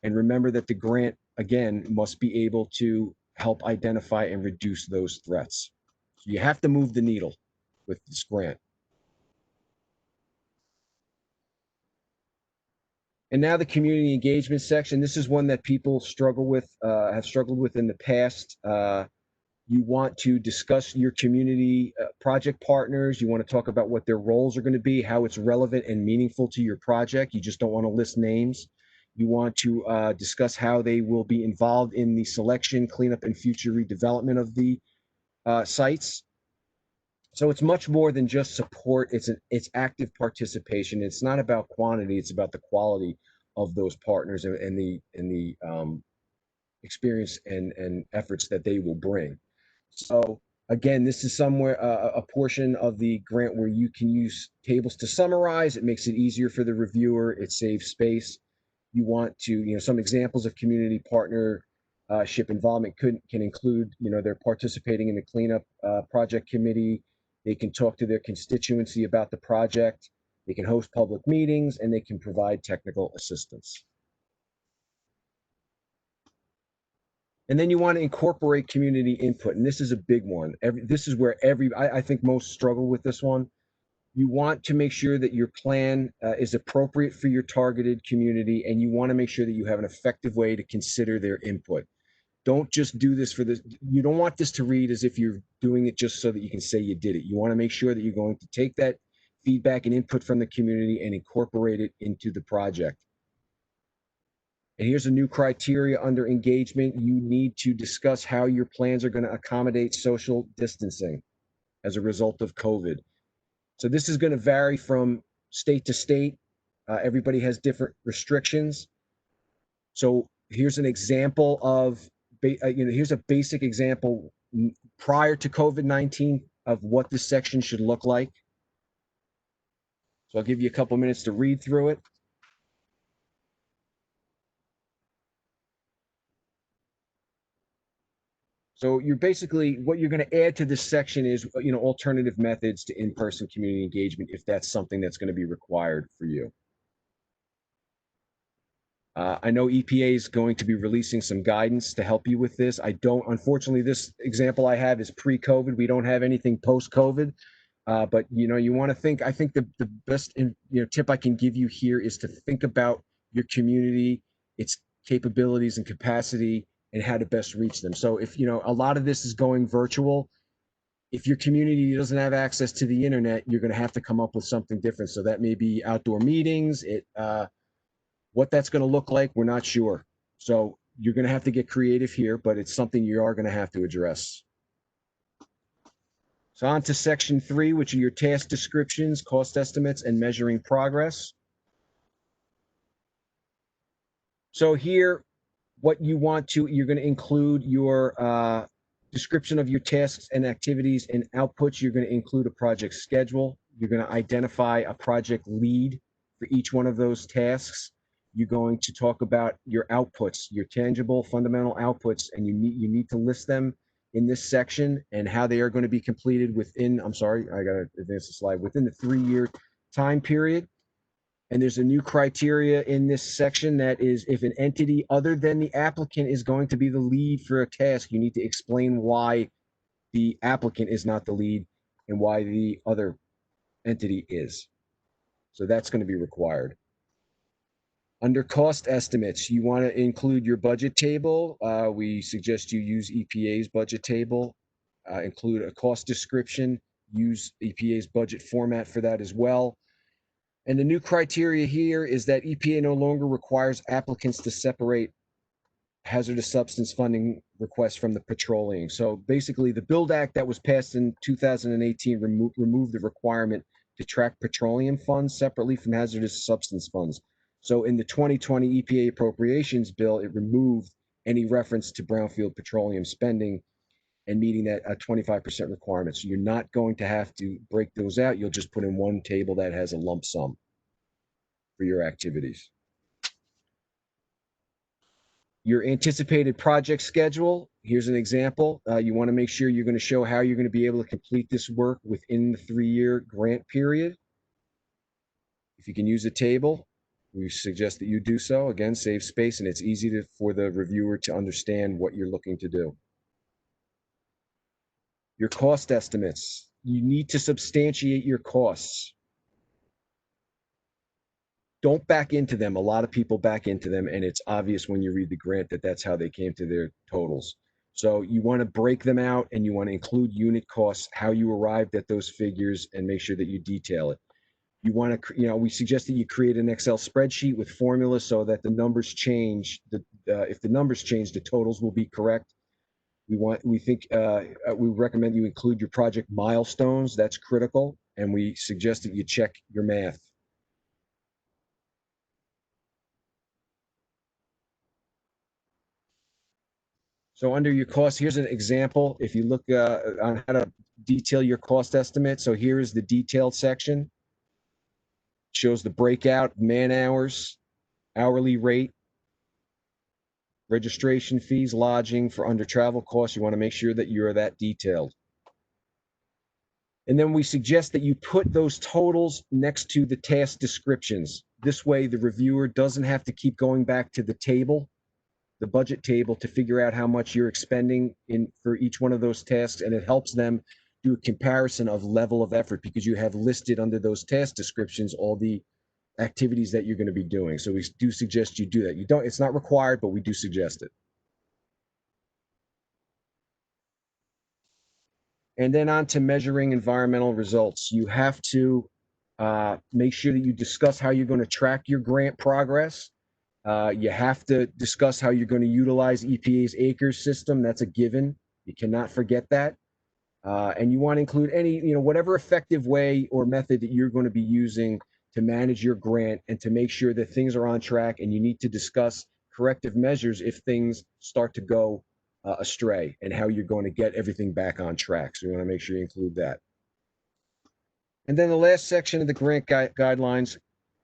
and remember that the grant, again, must be able to help identify and reduce those threats. So you have to move the needle with this grant. And now the community engagement section. This is one that people struggle with, have struggled with in the past. You want to discuss your community project partners. You want to talk about what their roles are going to be, how it's relevant and meaningful to your project. You just don't want to list names. You want to discuss how they will be involved in the selection, cleanup, and future redevelopment of the sites. So it's much more than just support. It's active participation. It's not about quantity. It's about the quality of those partners and the experience and efforts that they will bring. So again, this is somewhere a portion of the grant where you can use tables to summarize. It makes it easier for the reviewer. It saves space. You want to, some examples of community partnership involvement can include, they're participating in the cleanup project committee. They can talk to their constituency about the project. They can host public meetings, and they can provide technical assistance. And then you want to incorporate community input, and this is a big one. This is where I think most struggle with this one. You want to make sure that your plan is appropriate for your targeted community, and you want to make sure that you have an effective way to consider their input. Don't just do this for this. You don't want this to read as if you're doing it just so that you can say you did it. You want to make sure that you're going to take that feedback and input from the community and incorporate it into the project. And here's a new criteria under engagement. You need to discuss how your plans are going to accommodate social distancing as a result of COVID. So this is going to vary from state to state. Everybody has different restrictions. So here's an example of, here's a basic example prior to COVID-19 of what this section should look like. So I'll give you a couple minutes to read through it. So you're basically, what you're going to add to this section is, alternative methods to in-person community engagement, if that's something that's going to be required for you. I know EPA is going to be releasing some guidance to help you with this. Unfortunately, this example I have is pre-COVID. We don't have anything post-COVID, but you want to think. I think the best tip I can give you here is to think about your community, its capabilities and capacity, and how to best reach them. So if a lot of this is going virtual, if your community doesn't have access to the internet, you're going to have to come up with something different. So that may be outdoor meetings. What that's going to look like, we're not sure. So you're going to have to get creative here, but it's something you are going to have to address. So on to section 3, which are your task descriptions, cost estimates, and measuring progress. So here, what you're going to include your description of your tasks and activities and outputs. You're going to include a project schedule. You're going to identify a project lead for each one of those tasks. You're going to talk about your outputs, your tangible fundamental outputs, and you need to list them in this section and how they are going to be completed within, I'm sorry, I got to advance the slide, within the 3-year time period. And there's a new criteria in this section that is, if an entity other than the applicant is going to be the lead for a task, you need to explain why the applicant is not the lead and why the other entity is. So that's going to be required. Under cost estimates, you want to include your budget table. We suggest you use EPA's budget table, include a cost description, use EPA's budget format for that as well. And the new criteria here is that EPA no longer requires applicants to separate hazardous substance funding requests from the petroleum. So basically, the BUILD Act that was passed in 2018 removed the requirement to track petroleum funds separately from hazardous substance funds. So in the 2020 EPA appropriations bill, it removed any reference to brownfield petroleum spending and meeting that 25% requirement. So you're not going to have to break those out. You'll just put in one table that has a lump sum for your activities. Your anticipated project schedule. Here's an example. You want to make sure you're going to show how you're going to be able to complete this work within the 3-year grant period. If you can use a table, we suggest that you do so. Again, save space, and it's easy for the reviewer to understand what you're looking to do. Your cost estimates. You need to substantiate your costs. Don't back into them. A lot of people back into them, and it's obvious when you read the grant that that's how they came to their totals. So you want to break them out, and you want to include unit costs, how you arrived at those figures, and make sure that you detail it. You want to, we suggest that you create an Excel spreadsheet with formulas so that the numbers change. If the numbers change, the totals will be correct. We recommend you include your project milestones. That's critical, and we suggest that you check your math. So under your cost, here's an example. If you look on how to detail your cost estimate, so here is the detailed section. It shows the breakout, man hours, hourly rate, registration fees, lodging for under travel costs. You want to make sure that you're that detailed. And then we suggest that you put those totals next to the task descriptions. This way, the reviewer doesn't have to keep going back to the table, the budget table, to figure out how much you're expending for each one of those tasks, and it helps them do a comparison of level of effort because you have listed under those task descriptions all the activities that you're going to be doing. So we do suggest you do that. It's not required, but we do suggest it. And then on to measuring environmental results. You have to make sure that you discuss how you're going to track your grant progress. You have to discuss how you're going to utilize EPA's acres system. That's a given. You cannot forget that. And you want to include any, whatever effective way or method that you're going to be using to manage your grant and to make sure that things are on track, and you need to discuss corrective measures if things start to go astray and how you're going to get everything back on track. So you want to make sure you include that. And then the last section of the grant guidelines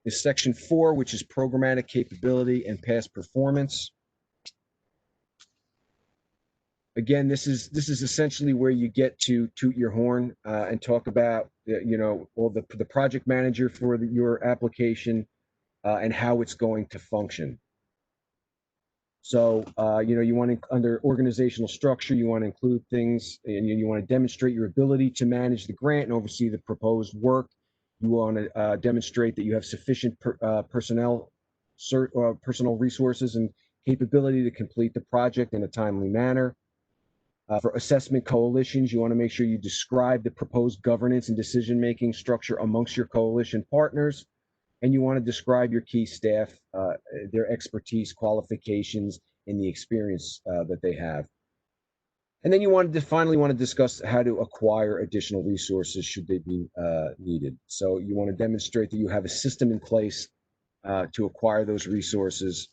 is section 4, which is programmatic capability and past performance. Again, this is essentially where you get to toot your horn and talk about all the project manager for your application and how it's going to function. So you want to, under organizational structure, you want to include things, and you want to demonstrate your ability to manage the grant and oversee the proposed work. You want to demonstrate that you have sufficient personnel resources and capability to complete the project in a timely manner. For assessment coalitions, you want to make sure you describe the proposed governance and decision-making structure amongst your coalition partners, and you want to describe your key staff, their expertise, qualifications, and the experience that they have. And then you finally want to discuss how to acquire additional resources should they be needed. So you want to demonstrate that you have a system in place to acquire those resources.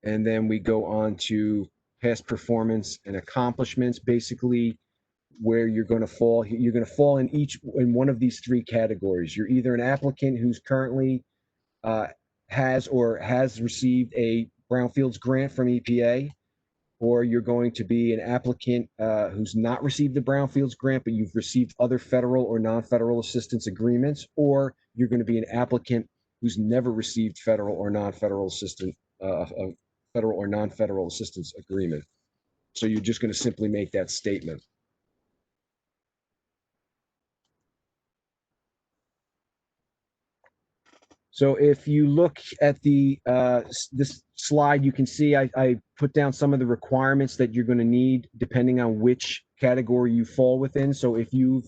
And then we go on to past performance and accomplishments, basically where you're going to fall. You're going to fall in one of these 3 categories. You're either an applicant who's currently has received a brownfields grant from EPA, or you're going to be an applicant who's not received the brownfields grant, but you've received other federal or non-federal assistance agreements, or you're going to be an applicant who's never received federal or non-federal assistance, federal or non-federal assistance agreement. So you're just going to simply make that statement. So if you look at this slide, you can see I put down some of the requirements that you're going to need depending on which category you fall within. So if you've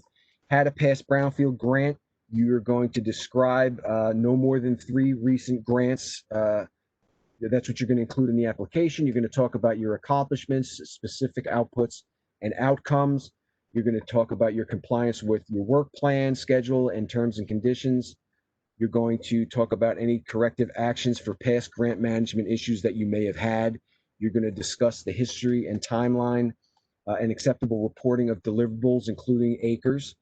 had a past brownfield grant, you're going to describe no more than 3 recent grants. That's what you're going to include in the application. You're going to talk about your accomplishments, specific outputs, and outcomes. You're going to talk about your compliance with your work plan, schedule, and terms and conditions. You're going to talk about any corrective actions for past grant management issues that you may have had. You're going to discuss the history and timeline and acceptable reporting of deliverables, including acres.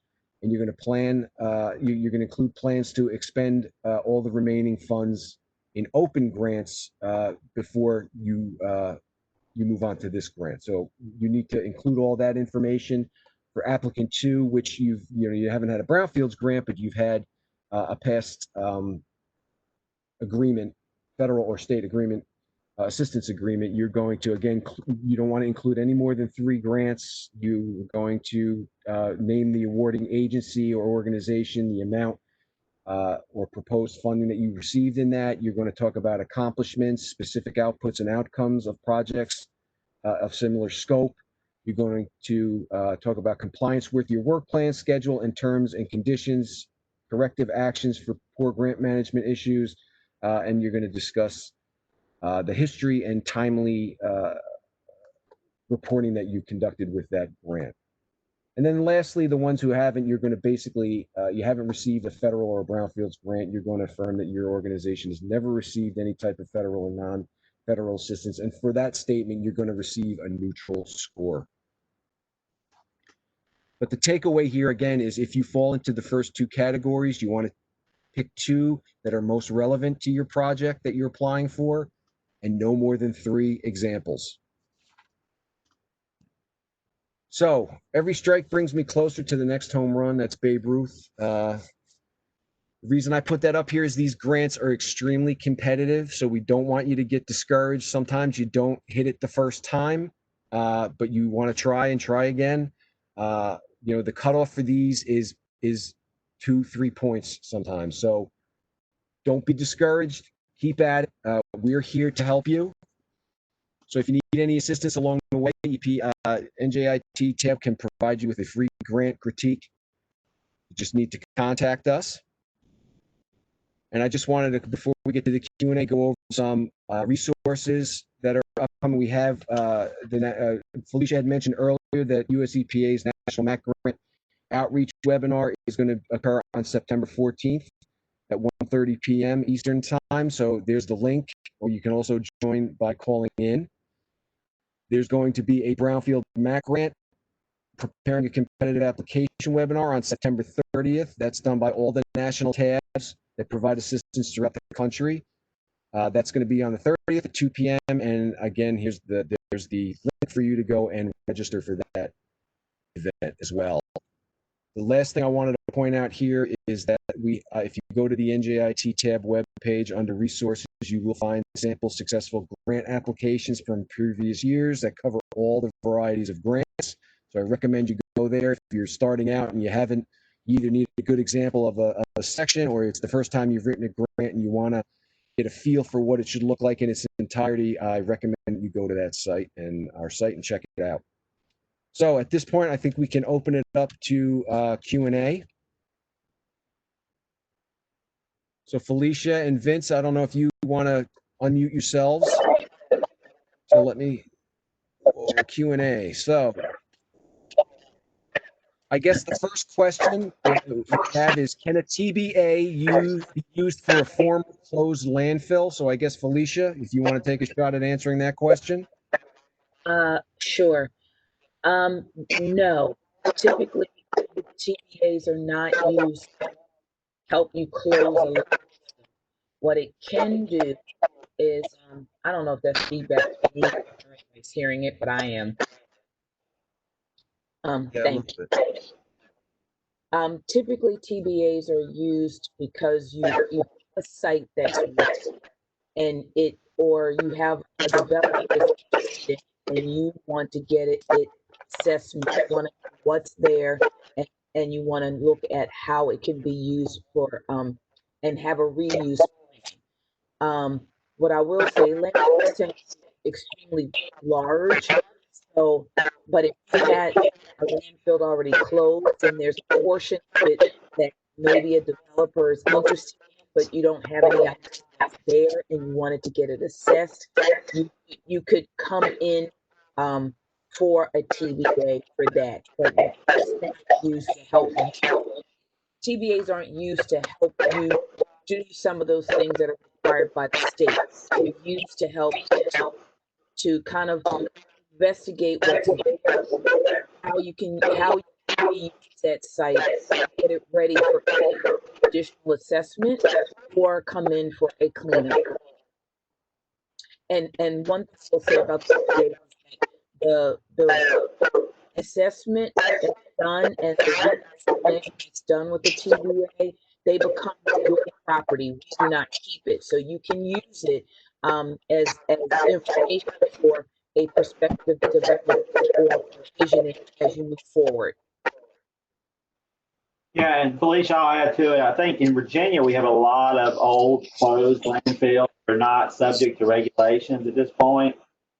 And you're going to include plans to expend all the remaining funds in open grants before you you move on to this grant. So you need to include all that information for applicant 2, which you haven't had a brownfields grant, but you've had a past agreement, federal or state agreement, assistance agreement. You're going to, again, you don't want to include any more than 3 grants. You're going to name the awarding agency or organization, the amount or proposed funding that you received in that. You're going to talk about accomplishments, specific outputs and outcomes of projects of similar scope. You're going to talk about compliance with your work plan, schedule, and terms and conditions, corrective actions for poor grant management issues, and you're going to discuss the history and timely reporting that you conducted with that grant. And then lastly, the ones who haven't, you're going to basically, you haven't received a federal or a brownfields grant, you're going to affirm that your organization has never received any type of federal or non-federal assistance. And for that statement, you're going to receive a neutral score. But the takeaway here again is if you fall into the first 2 categories, you want to pick 2 that are most relevant to your project that you're applying for, and no more than 3 examples. So every strike brings me closer to the next home run. That's Babe Ruth. The reason I put that up here is these grants are extremely competitive, so we don't want you to get discouraged. Sometimes you don't hit it the first time, but you want to try and try again. The cutoff for these is 2-3 points sometimes. So don't be discouraged. Keep at it. We're here to help you. So if you need any assistance along the way, NJIT tab can provide you with a free grant critique. You just need to contact us. And I just wanted to, before we get to the Q&A, go over some resources that are upcoming. We have, Felicia had mentioned earlier that US EPA's National MAC Grant Outreach webinar is going to occur on September 14th at 1:30 p.m. Eastern Time. So there's the link, or you can also join by calling in. There's going to be a Brownfield MAC grant preparing a competitive application webinar on September 30th. That's done by all the national tabs that provide assistance throughout the country. That's going to be on the 30th at 2 p.m. And again, there's the link for you to go and register for that event as well. The last thing I wanted to point out here is that if you go to the NJIT tab webpage under resources, you will find sample successful grant applications from previous years that cover all the varieties of grants. So I recommend you go there if you're starting out and you either need a good example of a section, or it's the first time you've written a grant and you want to get a feel for what it should look like in its entirety. I recommend you go to that site and our site and check it out. So at this point, I think we can open it up to Q&A. So Felicia and Vince, I don't know if you want to unmute yourselves. So let me Q&A. So I guess the first question we have is, can a TBA be used for a former closed landfill? So I guess Felicia, if you want to take a shot at answering that question. Sure. No, typically TBAs are not used to help you close a landfill. What it can do is, I don't know if that's feedback. Everybody's hearing it, but I am. Thank you. Typically TBAs are used because you have a site that's and or you have a developer and you want to get it assessment, you want to know what's there, and you want to look at how it can be used for and have a reuse plan. What I will say, landfills tend to be extremely large. So, but if you had a landfill already closed and there's a portion of it that maybe a developer is interested in, but you don't have any idea that's there and you wanted to get it assessed, you could come in for a TBA for that. But it's not used to help you. TBAs aren't used to help you do some of those things that are required by the state. They're used to help to kind of investigate what's there, how you use that site, get it ready for additional assessment, or come in for a cleanup. And one thing I'll say about the TBA is that the assessment that's done and the explanation that's done with the TBA, they become your property. We do not keep it, so you can use it as information for a prospective development or visioning as you move forward. Yeah, and Felicia, I'll add to it. I think in Virginia we have a lot of old closed landfills that are not subject to regulations at this point.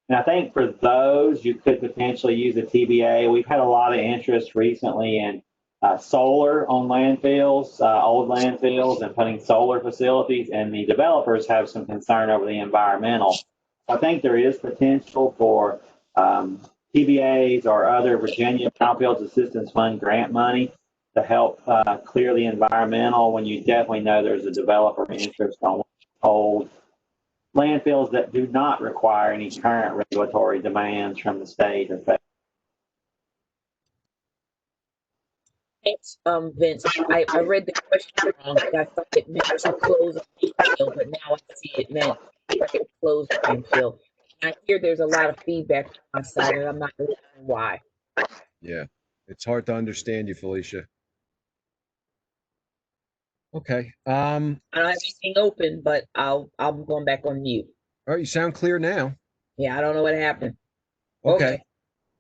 And I think for those you could potentially use a TBA. We've had a lot of interest recently in solar on landfills, old landfills, and putting solar facilities. And the developers have some concern over the environmental. I think there is potential for TBAs or other Virginia Brownfields Assistance Fund grant money to help clear the environmental when you definitely know there's a developer interest on old landfills that do not require any current regulatory demands from the state or federal. Thanks, Vince. I read the question wrong. I thought it meant to close a landfill, but now I see it meant to close a landfill. And I hear there's a lot of feedback from my side, and I'm not really sure why. Yeah, it's hard to understand you, Felicia. Okay. I don't have anything open, but I'm going back on mute. All right, you sound clear now. Yeah, I don't know what happened. Okay.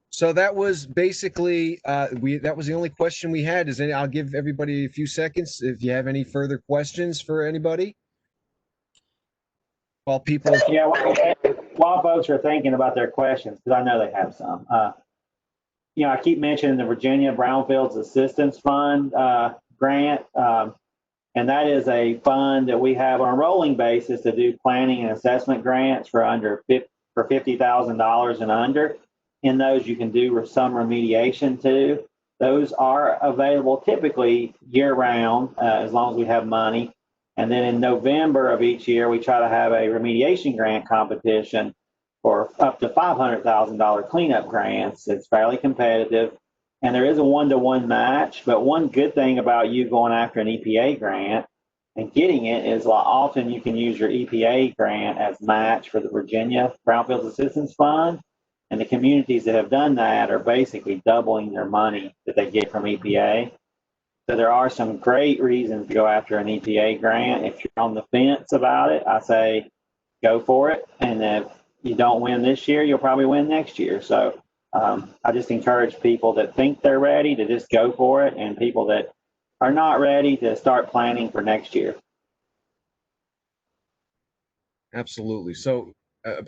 So that was basically that was the only question we had. I'll give everybody a few seconds if you have any further questions for anybody. While people while folks are thinking about their questions, because I know they have some. I keep mentioning the Virginia Brownfields Assistance Fund grant, and that is a fund that we have on a rolling basis to do planning and assessment grants for $50,000 and under. In those, you can do some remediation too. Those are available typically year round, as long as we have money. And then in November of each year, we try to have a remediation grant competition for up to $500,000 cleanup grants. It's fairly competitive. And there is a one-to-one match. But one good thing about you going after an EPA grant and getting it is often you can use your EPA grant as match for the Virginia Brownfields Assistance Fund. And the communities that have done that are basically doubling their money that they get from EPA. So there are some great reasons to go after an EPA grant. If you're on the fence about it, I say go for it. And if you don't win this year, you'll probably win next year. So I just encourage people that think they're ready to just go for it, and people that are not ready to start planning for next year. Absolutely. So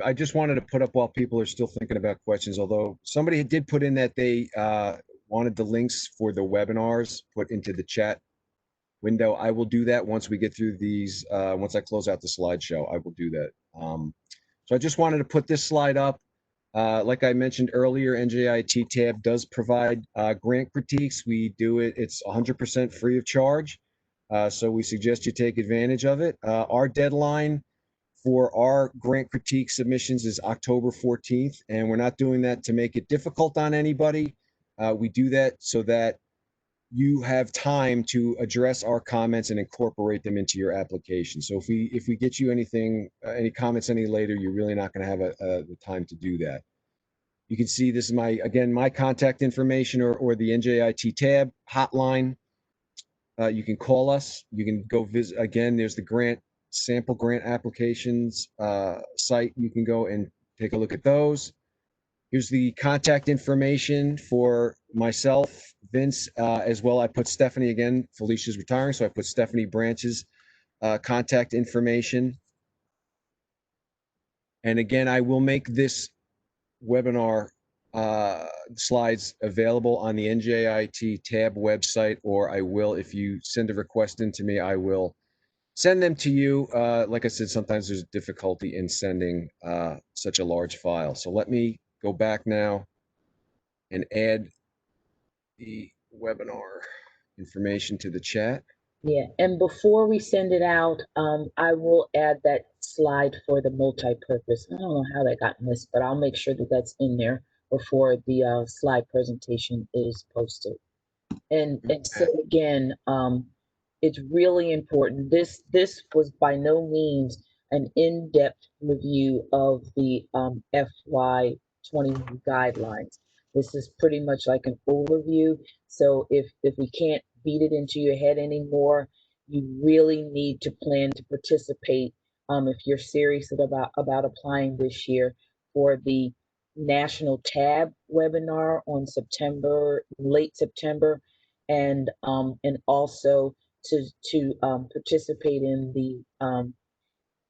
I just wanted to put up while people are still thinking about questions, although somebody did put in that they wanted the links for the webinars put into the chat window. I will do that once we get through these, once I close out the slideshow, I will do that. So I just wanted to put this slide up. Like I mentioned earlier, NJIT tab does provide grant critiques. We do it, it's 100% free of charge. So we suggest you take advantage of it. Our deadline for our grant critique submissions is October 14th, and we're not doing that to make it difficult on anybody. We do that so that you have time to address our comments and incorporate them into your application. So if we get you anything, any comments any later, you're really not going to have the time to do that. You can see this is my contact information or the NJIT tab hotline. You can call us. You can go visit. Again, there's the sample grant applications site. You can go and take a look at those. Here's the contact information for myself, Vince, as well. I put Stephanie again. Felicia's retiring, so I put Stephanie Branch's contact information. And again, I will make this webinar slides available on the NJIT tab website, or I will, if you send a request in to me, I will send them to you. Like I said, sometimes there's difficulty in sending such a large file. So let me go back now and add the webinar information to the chat. Yeah, and before we send it out, I will add that slide for the multi-purpose. I don't know how that got missed, but I'll make sure that that's in there before the slide presentation is posted. And so again, it's really important. This was by no means an in-depth review of the FY21 guidelines. This is pretty much like an overview. So if we can't beat it into your head anymore, you really need to plan to participate if you're serious about applying this year for the National Tab webinar on late September, and also to participate in the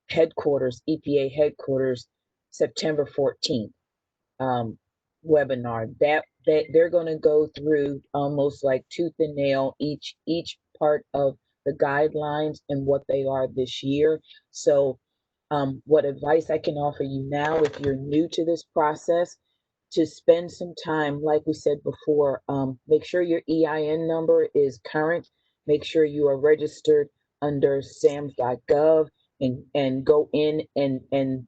headquarters, EPA headquarters, September 14th webinar. That they're going to go through almost like tooth and nail each part of the guidelines and what they are this year. So what advice I can offer you now, if you're new to this process, to spend some time, like we said before, make sure your EIN number is current, make sure you are registered under SAMS.gov, and go in and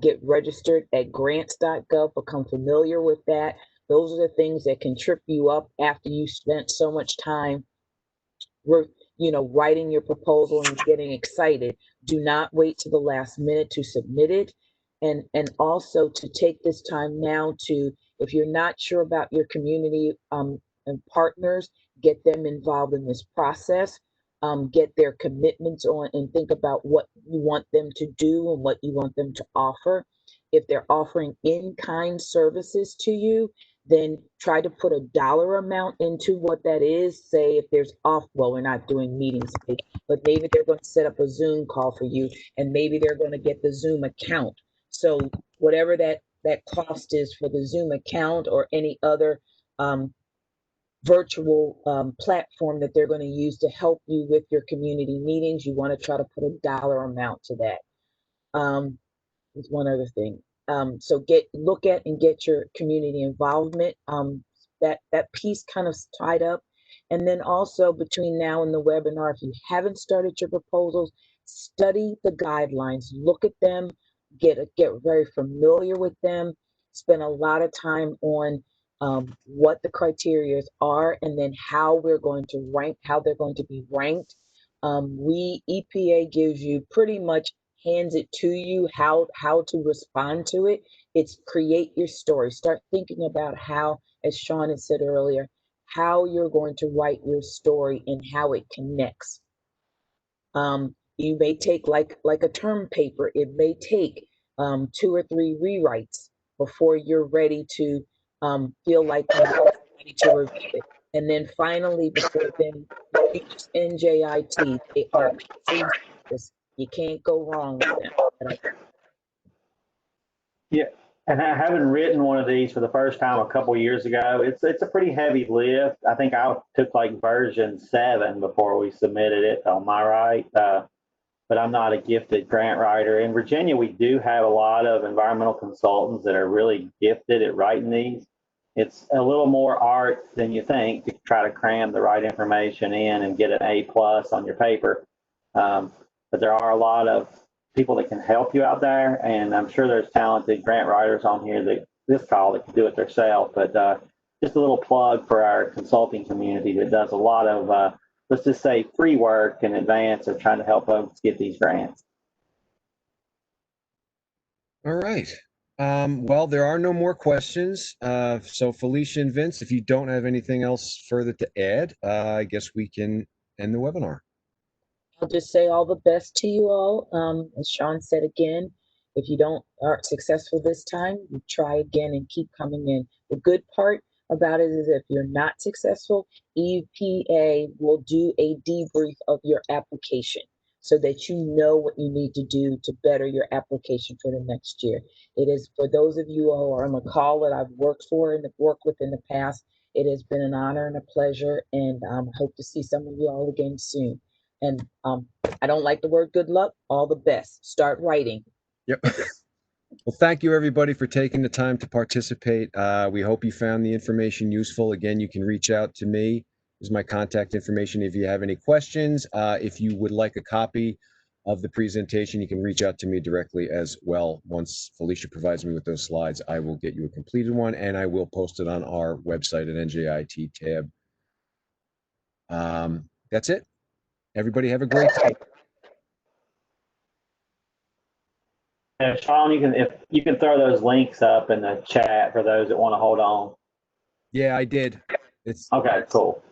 get registered at grants.gov, become familiar with that. Those are the things that can trip you up after you spent so much time writing your proposal and getting excited. Do not wait to the last minute to submit it. And also to take this time now to, if you're not sure about your community and partners, get them involved in this process. Get their commitments on and think about what you want them to do and what you want them to offer. If they're offering in-kind services to you, then try to put a dollar amount into what that is. Say if there's well, we're not doing meetings, but maybe they're going to set up a Zoom call for you, and maybe they're going to get the Zoom account. So whatever that cost is for the Zoom account or any other virtual platform that they're going to use to help you with your community meetings, you want to try to put a dollar amount to that. There's one other thing. So look at and get your community involvement. That piece kind of tied up. And then also between now and the webinar, if you haven't started your proposals, study the guidelines, look at them, get very familiar with them, spend a lot of time on what the criteria are, and then how we're going to rank, how they're going to be ranked. EPA gives you pretty much, hands it to you how to respond to it. It's create your story. Start thinking about how, as Sean had said earlier, how you're going to write your story and how it connects. You may take like a term paper. It may take 2 or 3 rewrites before you're ready to feel like you're ready to review it. And then finally, before then, use NJIT. They are pieces. You can't go wrong with them. Yeah, and having written one of these for the first time a couple years ago, it's a pretty heavy lift. I think I took like version 7 before we submitted it on my right, but I'm not a gifted grant writer. In Virginia, we do have a lot of environmental consultants that are really gifted at writing these. It's a little more art than you think to try to cram the right information in and get an A+ on your paper. But there are a lot of people that can help you out there, and I'm sure there's talented grant writers on here that this call that can do it themselves. But just a little plug for our consulting community that does a lot of let's just say free work in advance of trying to help folks get these grants. All right. Well, there are no more questions. So Felicia and Vince, if you don't have anything else further to add, I guess we can end the webinar. I'll just say all the best to you all. As Sean said again, if you aren't successful this time, you try again and keep coming in. The good part about it is if you're not successful, EPA will do a debrief of your application so that you know what you need to do to better your application for the next year. It is, for those of you who are on the call that I've worked with in the past, it has been an honor and a pleasure, and I hope to see some of you all again soon. And I don't like the word good luck, all the best. Start writing. Yep. Well, thank you everybody for taking the time to participate. We hope you found the information useful. Again, you can reach out to me. This is my contact information if you have any questions. If you would like a copy of the presentation, you can reach out to me directly as well. Once Felicia provides me with those slides, I will get you a completed one, and I will post it on our website at NJIT tab. That's it. Everybody have a great day. Sean, if you can throw those links up in the chat for those that want to hold on. Yeah, I did. It's Okay, cool.